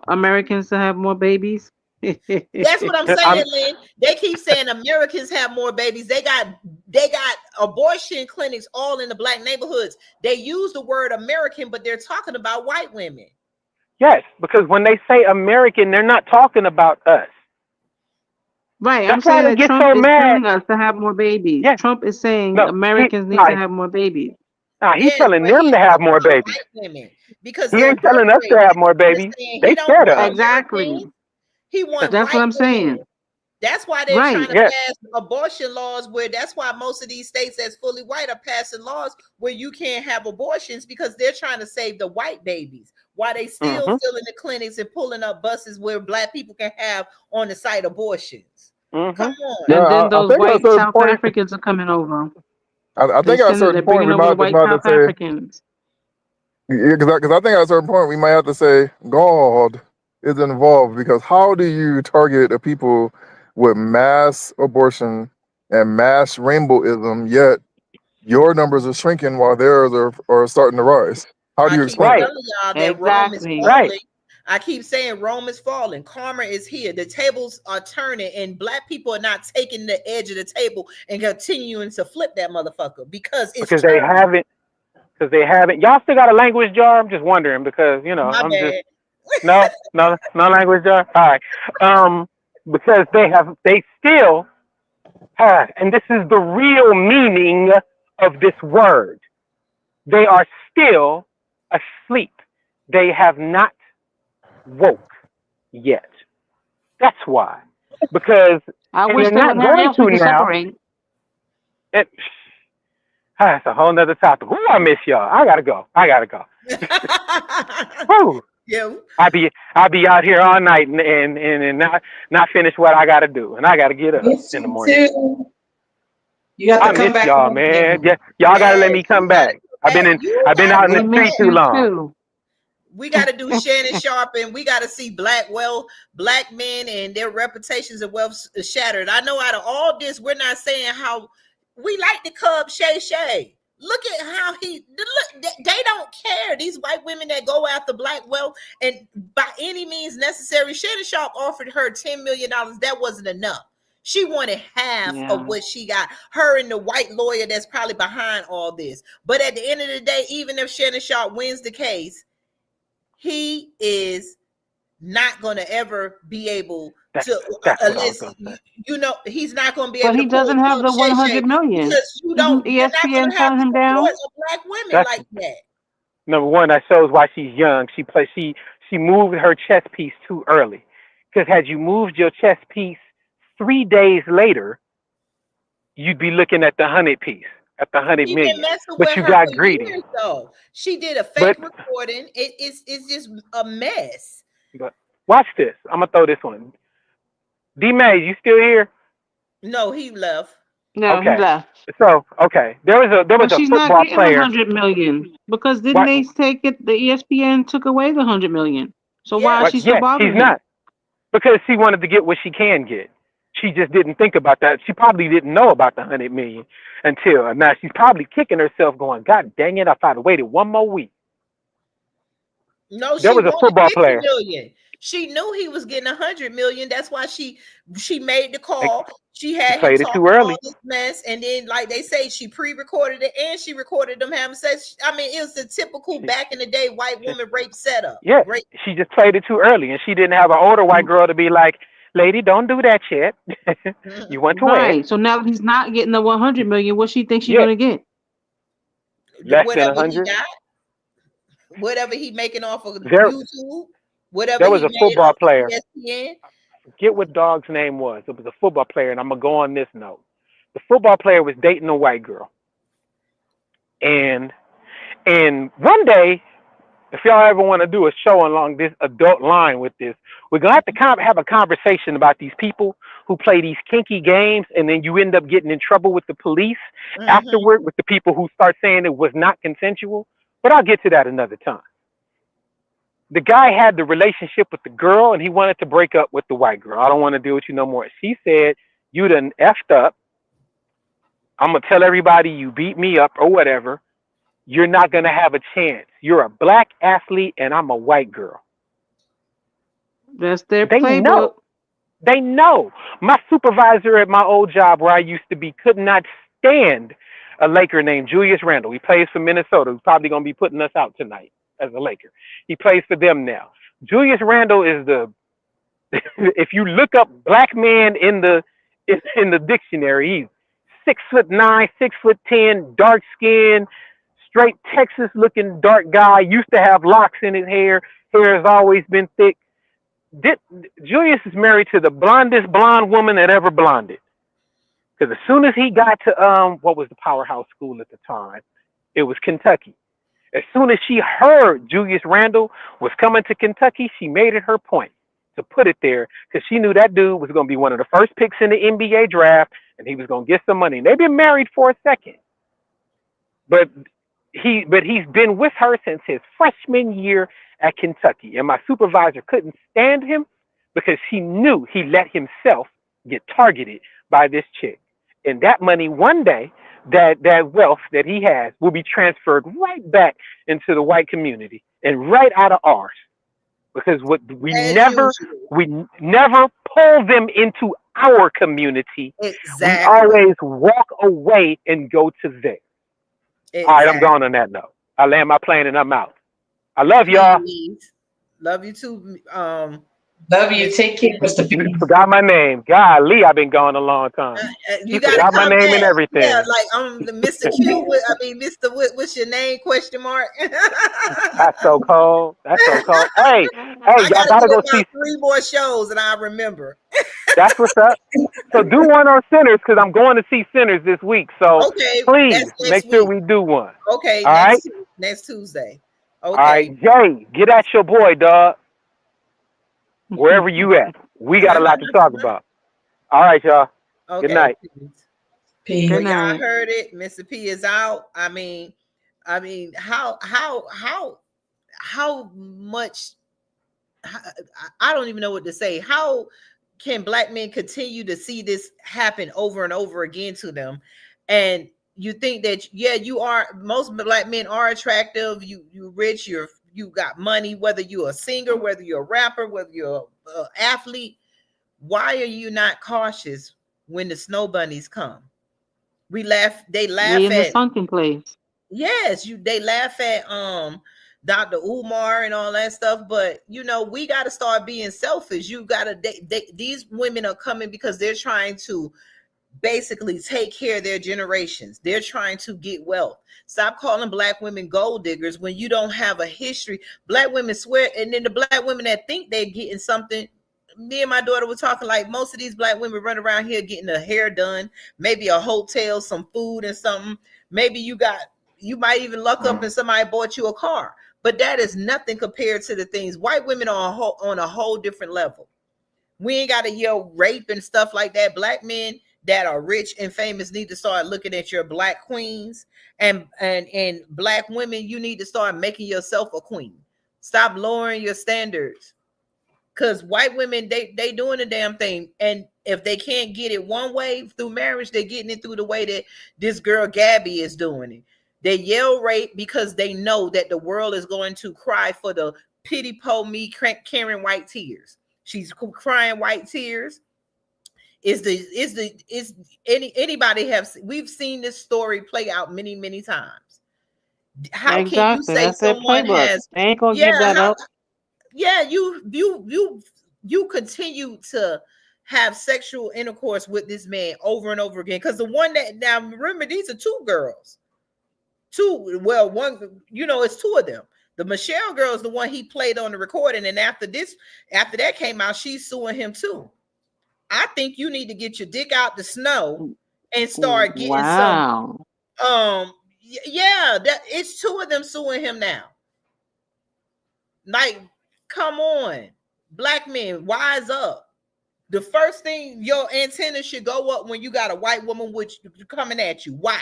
Americans to have more babies? That's what I'm saying, Lynn. They keep saying Americans have more babies. They got abortion clinics all in the black neighborhoods. They use the word American, but they're talking about white women. Yes, because when they say American, they're not talking about us. Right, That's I'm saying that get Trump so is mad. telling us to have more babies. Yes. Trump is saying No, Americans need to have more babies. He's telling them to have more babies. Women, because he ain't telling us to have more babies. They scared of us. Exactly. He wants That's what I'm saying. That's why they're trying to pass abortion laws where that's why most of these states that's fully white are passing laws where you can't have abortions because they're trying to save the white babies while they still filling the clinics and pulling up buses where black people can have on the site abortions. Come on. And then those white South Africans are coming over. I think at a certain point we might have to say, Africans. because I think at a certain point we might have to say God is involved, because how do you target the people with mass abortion and mass rainbowism, yet your numbers are shrinking while theirs are starting to rise? How do you explain it? Y'all that Rome is falling. I keep saying Rome is falling. Karma is here. The tables are turning, and black people are not taking the edge of the table and continuing to flip that motherfucker because they haven't. Because they haven't. Y'all still got a language jar? I'm just wondering because My bad. no language jar. All right. because they still have, and this is the real meaning of this word. They are still asleep. They have not woke yet. That's why. Because I and wish they're they would not hurry going up. We to could now. separate. That's a whole nother topic. Ooh, I miss y'all. I gotta go. Whew. Yeah. I'll be out here all night and not finish what I gotta do. And I gotta get up Miss in the you morning. too. You got I to come miss back y'all, home man. again. Y'all gotta let Yes, me come you gotta back. come back. You I've been gotta out in We the come street miss back. too you long. too. We got to do Shannon Sharpe, and we got to see black men and their reputations of wealth shattered. I know out of all this, we're not saying how we like the Cub Shay. Look at how they don't care. These white women that go after black wealth and by any means necessary. Shannon Sharpe offered her $10 million. That wasn't enough. She wanted half of what she got. Her and the white lawyer that's probably behind all this. But at the end of the day, even if Shannon Sharpe wins the case, he is not going to ever be able to, That's what I was unless gonna say. he's not going to be But able he to pull doesn't have Club the Shay 100 million. because you're Isn't not going ESPN to have telling the him down? support of black women That's like that. number one. That shows why she's young. She moved her chess piece too early. Because had you moved your chess piece 3 days later, you'd be looking at the 100 piece, at the 100 He been million. messing But with you her got for greedy. years, though. She did a But fake recording. It's just a mess. but watch this. I'm gonna throw this one. D May, you still here? No, he left. No, he Okay. left. So there was But a she's not football getting the player. 100 million because didn't What? they take it? The ESPN took away the 100 million. So why is Yeah. she still Yeah, she's bothering him? not because she wanted to get what she can get. She just didn't think about that. She probably didn't know about the 100 million until now. She's probably kicking herself, going, "God dang it! If I'd have waited one more week." No, There she was a wanted football 50 player. million. She knew he was getting 100 million. That's why she made the Like, call. She she had him played it too talking all early. this mess, and then, like they say, she pre-recorded it and she recorded them having sex. I mean, it was the typical back in the day white woman rape setup. Yeah, Rape. she just played it too early, and she didn't have an older white girl to be like, "Lady, don't do that shit. You want to wed." Right. So now that he's not getting the 100 million, what she thinks she's Yeah, gonna get? less than Whatever he 100. got, whatever he making off of There, YouTube, whatever there was he a made football off of player. ESPN. Forget what dog's name was. It was a football player, and I'm gonna go on this note. The football player was dating a white girl, and one day, if y'all ever want to do a show along this adult line with this, we're gonna have to have a conversation about these people who play these kinky games, and then you end up getting in trouble with the police afterward with the people who start saying it was not consensual. But I'll get to that another time. The guy had the relationship with the girl, and he wanted to break up with the white girl. I don't want to deal with you no more. She said, "You done effed up. I'm gonna tell everybody you beat me up or whatever. You're not going to have a chance. You're a black athlete and I'm a white girl." That's their They playbook. know. They know. My supervisor at my old job where I used to be could not stand a Laker named Julius Randle. He plays for Minnesota. He's probably going to be putting us out tonight as a Laker. He plays for them now. Julius Randle is if you look up black man in the dictionary, he's 6'9", 6'10", dark skin, straight Texas looking dark guy. Used to have locks in his hair. Hair has always been thick. Julius is married to the blondest blonde woman that ever blonded. Because as soon as he got to what was the powerhouse school at the time? It was Kentucky. As soon as she heard Julius Randle was coming to Kentucky, she made it her point to put it there because she knew that dude was going to be one of the first picks in the NBA draft, and he was going to get some money. And they've been married for a second, but he's been with her since his freshman year at Kentucky. And my supervisor couldn't stand him because he knew he let himself get targeted by this chick. And that money one day, that wealth that he has will be transferred right back into the white community and right out of ours. Because we never pull them into our community. Exactly. We always walk away and go to theirs. Exactly. All right, I'm gone on that note. I land my plane and I'm out. I love y'all. Love you too, Love you. Take care, Mr. You P. forgot my name. Golly, I've been gone a long time. You You got to forgot my come name and back. Yeah, everything. like I'm the Mr. Q. Mr. What's your name? Question mark. That's so cold. That's so cold. Hey, I y'all gotta gotta get go see. about 3 more shows and I remember. That's what's up. So do one on Sinners because I'm going to see Sinners this week. So Okay, please that's make next sure week. we do one. Okay, All right. next Tuesday. All right, Okay. Jay, get at your boy, dog. Wherever you at, we got a lot to talk about. All right, y'all. Good Okay. night. P. Well, y'all heard it. Mr. P is out. I mean, how much? I don't even know what to say. How can black men continue to see this happen over and over again to them? And you think that you are, most black men are attractive. You rich. You got money. Whether you're a singer, whether you're a rapper, whether you're an athlete, why are you not cautious when the snow bunnies come? They laugh in the at, sunken place. yes, they laugh at Dr. Umar and all that stuff, but we got to start being selfish. You got to these women are coming because they're trying to basically take care of their generations. They're trying to get wealth. Stop calling black women gold diggers when you don't have a history. Black women swear, and then the black women that think they're getting something. Me and my daughter were talking, like, most of these black women run around here getting their hair done, maybe a hotel, some food and something. Maybe you might even luck up and somebody bought you a car, but that is nothing compared to the things white women are on a whole different level. We ain't got to yell rape and stuff like that. Black men that are rich and famous need to start looking at your black queens, and black women, you need to start making yourself a queen. Stop lowering your standards. Because white women, they doing the damn thing. And if they can't get it one way through marriage, they're getting it through the way that this girl Gabby is doing it. They yell rape because they know that the world is going to cry for the pity po me Karen white tears. She's crying white tears. We've seen this story play out many, many times. How can you Exactly. say That's their someone playbook. has, They ain't gonna give yeah, that up. you continue to have sexual intercourse with this man over and over again? Because the one that, now remember, these are two girls. One, it's two of them. The Michelle girl is the one he played on the recording, and after that came out, she's suing him too. I think you need to get your dick out the snow and start getting some. That it's two of them suing him now. Like, come on, black men, wise up. The first thing, your antenna should go up when you got a white woman which coming at you. Why?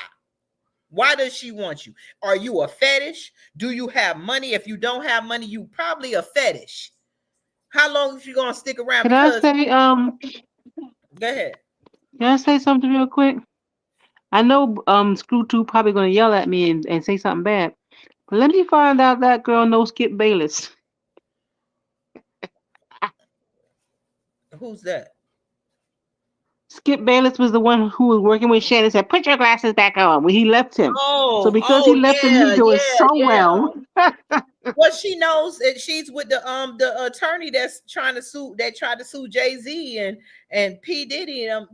Why does she want you? Are you a fetish? Do you have money? If you don't have money, you probably a fetish. How long is you gonna stick around? Can I Because say go ahead. can I say something real quick? I know Screw 2 probably gonna yell at me and say something bad. But let me find out that girl knows Skip Bayless. Who's that? Skip Bayless was the one who was working with Shannon, said, "Put your glasses back on," when he left him. So because he left him, he's doing so well. Well, she knows that she's with the attorney that's trying to sue, that tried to sue Jay-Z and P. Diddy and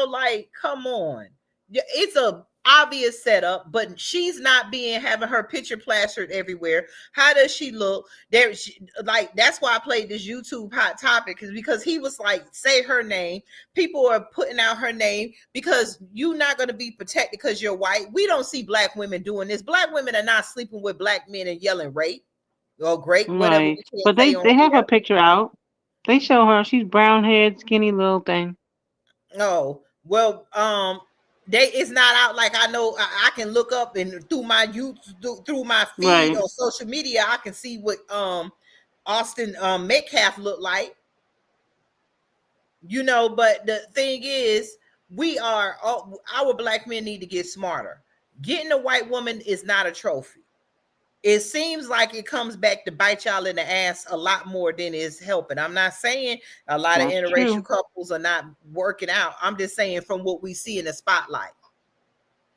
like, come on. It's a obvious setup, but she's not having her picture plastered everywhere. How does she look? That's why I played this YouTube hot topic, because he was like, say her name. People are putting out her name because you're not going to be protected because you're white. We don't see black women doing this. Black women are not sleeping with black men and yelling rape or great, whatever. Right. But they have her picture out. They show her. She's brown haired, skinny little thing. Oh, well, it's not out. Like, I know I can look up and through my through my feed or social media, I can see what Austin Metcalf looked like. But the thing is, our black men need to get smarter. Getting a white woman is not a trophy. It seems like it comes back to bite y'all in the ass a lot more than it's helping. I'm not saying a lot of interracial couples are not working out. I'm just saying from what we see in the spotlight.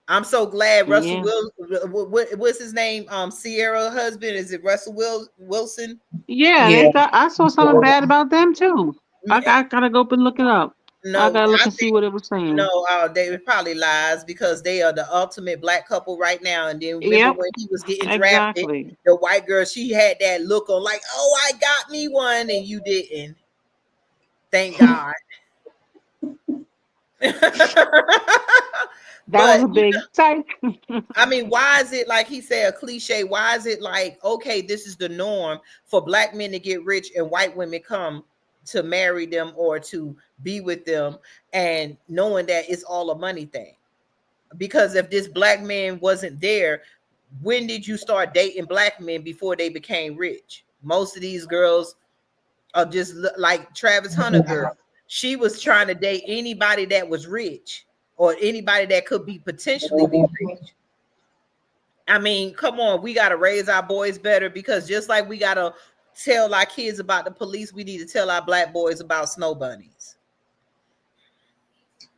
I'm so glad Russell what's his name? Sierra husband, is it Russell Wilson? Yeah, Yeah. I saw something bad about them too. I gotta go up and look it up. I No, gotta look I and see think what it was saying. no, they probably lies because they are the ultimate black couple right now. And then remember Yep, when he was getting drafted, exactly. the white girl, she had that look on like, oh, I got me one, and you didn't. Thank God. That was But a big type. I mean, why is it like he said a cliche? Why is it like, okay, this is the norm for black men to get rich and white women come to marry them or to be with them, and knowing that it's all a money thing? Because if this black man wasn't there, when did you start dating black men before they became rich? Most of these girls are just like Travis Hunter girl. She was trying to date anybody that was rich or anybody that could be potentially be rich. I mean, come on, we got to raise our boys better, because just like we got to tell our kids about the police, we need to tell our black boys about snow bunnies.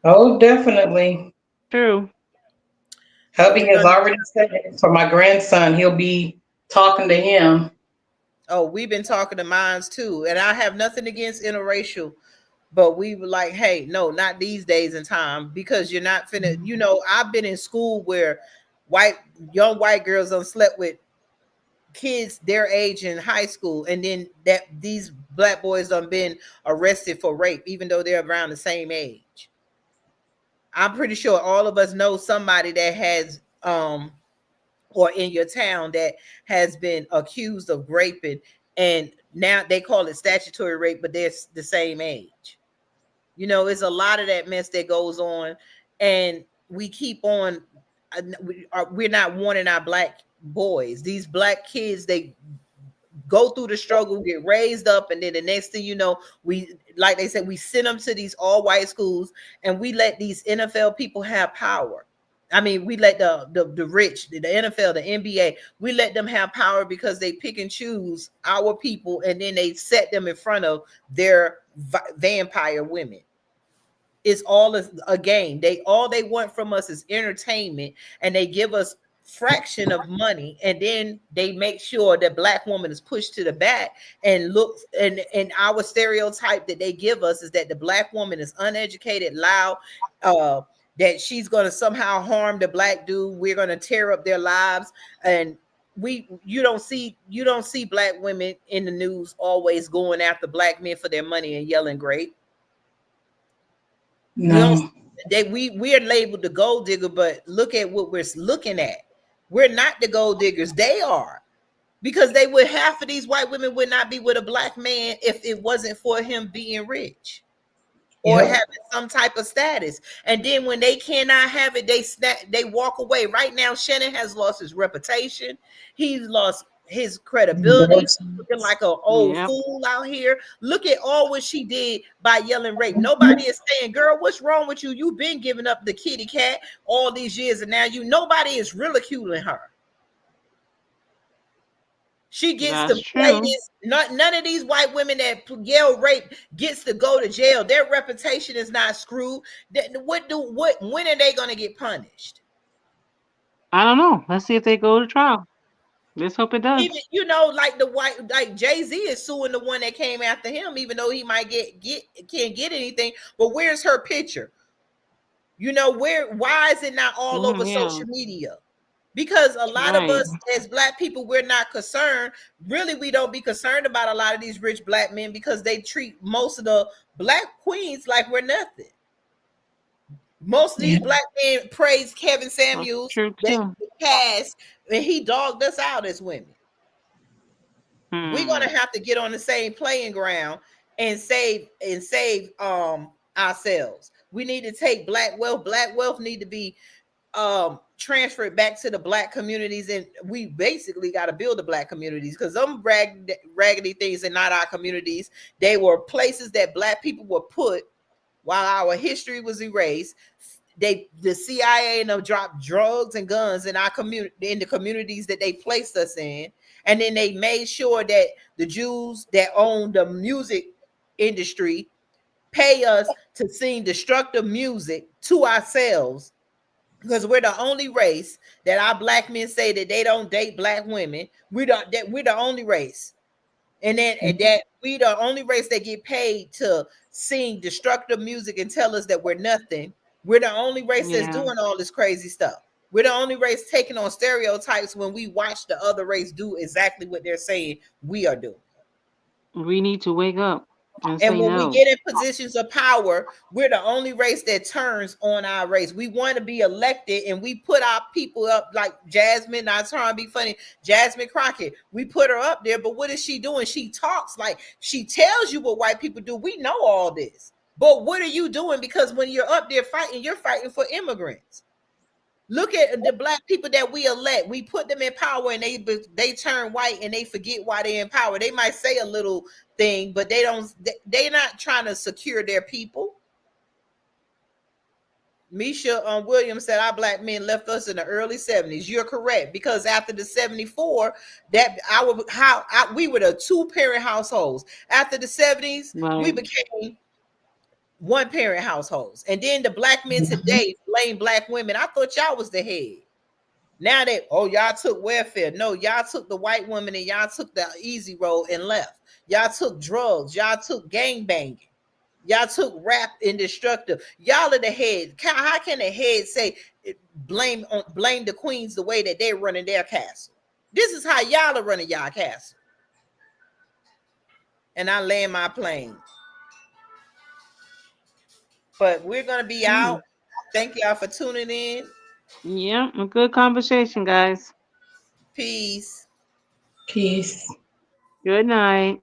Oh, definitely. True. So Hubby we're has gonna. already said it for my grandson. He'll be talking to him. Oh, we've been talking to mines too, and I have nothing against interracial, but we were like, hey, no, not these days and time, because you're not finna. You know, I've been in school where young white girls done slept with kids their age in high school, and then that these black boys done been arrested for rape, even though they're around the same age. I'm pretty sure all of us know somebody that has or in your town that has been accused of raping, and now they call it statutory rape, but they're the same age. You know, it's a lot of that mess that goes on, and we keep on. We're not warning our black boys. These black kids, they go through the struggle, get raised up, and then the next thing you know, we, like they said, we send them to these all white schools, and we let these NFL people have power. I mean, we let the rich, the NFL, the NBA, we let them have power because they pick and choose our people, and then they set them in front of their vampire women. It's all a game. All they want from us is entertainment, and they give us fraction of money, and then they make sure that black woman is pushed to the back. And look, and our stereotype that they give us is that the black woman is uneducated, loud, that she's going to somehow harm the black dude. We're going to tear up their lives. And you don't see black women in the news always going after black men for their money and yelling great. No. We're labeled the gold digger, but look at what we're looking at. We're not the gold diggers. They are, because they would, half of these white women would not be with a black man if it wasn't for him being rich or Yep. having some type of status. And then when they cannot have it, they walk away. Right now, Shannon has lost his reputation. He's lost his credibility, looking like an old Yep. fool out here. Look at all what she did by yelling rape. Nobody is saying, girl, what's wrong with you? You've been giving up the kitty cat all these years, and now nobody is ridiculing her. She gets to That's play true. this. None of these white women that yell rape gets to go to jail. Their reputation is not screwed. When are they going to get punished? I don't know. Let's see if they go to trial. Let's hope it does. Even like Jay-Z is suing the one that came after him, even though he might can't get anything. But where's her picture? You know, why is it not all over Yeah. social media? Because a lot of Right. us as black people, we're not concerned. Really, we don't be concerned about a lot of these rich black men, because they treat most of the black queens like we're nothing. Most of these black men praise Kevin That's Samuels true that too. passed, and he dogged us out as women. We're gonna have to get on the same playing ground and save ourselves. We need to take black wealth. Black wealth need to be transferred back to the black communities, and we basically got to build the black communities, because them raggedy things are not our communities. They were places that black people were put while our history was erased. The CIA and them dropped drugs and guns in our community, in the communities that they placed us in, and then they made sure that the Jews that own the music industry pay us to sing destructive music to ourselves, because we're the only race that our black men say that they don't date black women. We're the only race. And then and that we the only race that get paid to sing destructive music and tell us that we're nothing. We're the only race that's Yeah. doing all this crazy stuff. We're the only race taking on stereotypes when we watch the other race do exactly what they're saying we are doing. We need to wake up and And say when we no. get in positions of power, we're the only race that turns on our race. We want to be elected and we put our people up like Jasmine, not trying to be funny, Jasmine Crockett. We put her up there, but what is she doing? She talks like she tells you what white people do. We know all this. But what are you doing? Because when you're up there fighting, you're fighting for immigrants. Look at the black people that we elect. We put them in power and they turn white and they forget why they're in power. They might say a little thing, but they're not trying to secure their people. Misha Williams said our black men left us in the early 70s. You're correct, because after the 74, that we were the 2-parent households. After the 70s, we Right. became 1-parent households. And then the black men today blame black women. I thought y'all was the head. Now that, oh, y'all took welfare. No, y'all took the white woman and y'all took the easy road and left. Y'all took drugs. Y'all took gang banging. Y'all took rap and destructive. Y'all are the head. How can the head say blame the queens the way that they're running their castle? This is how y'all are running y'all castle. And I land my plane. But we're gonna be out. Thank y'all for tuning in. Yeah, a good conversation, guys. Peace. Peace. Good night.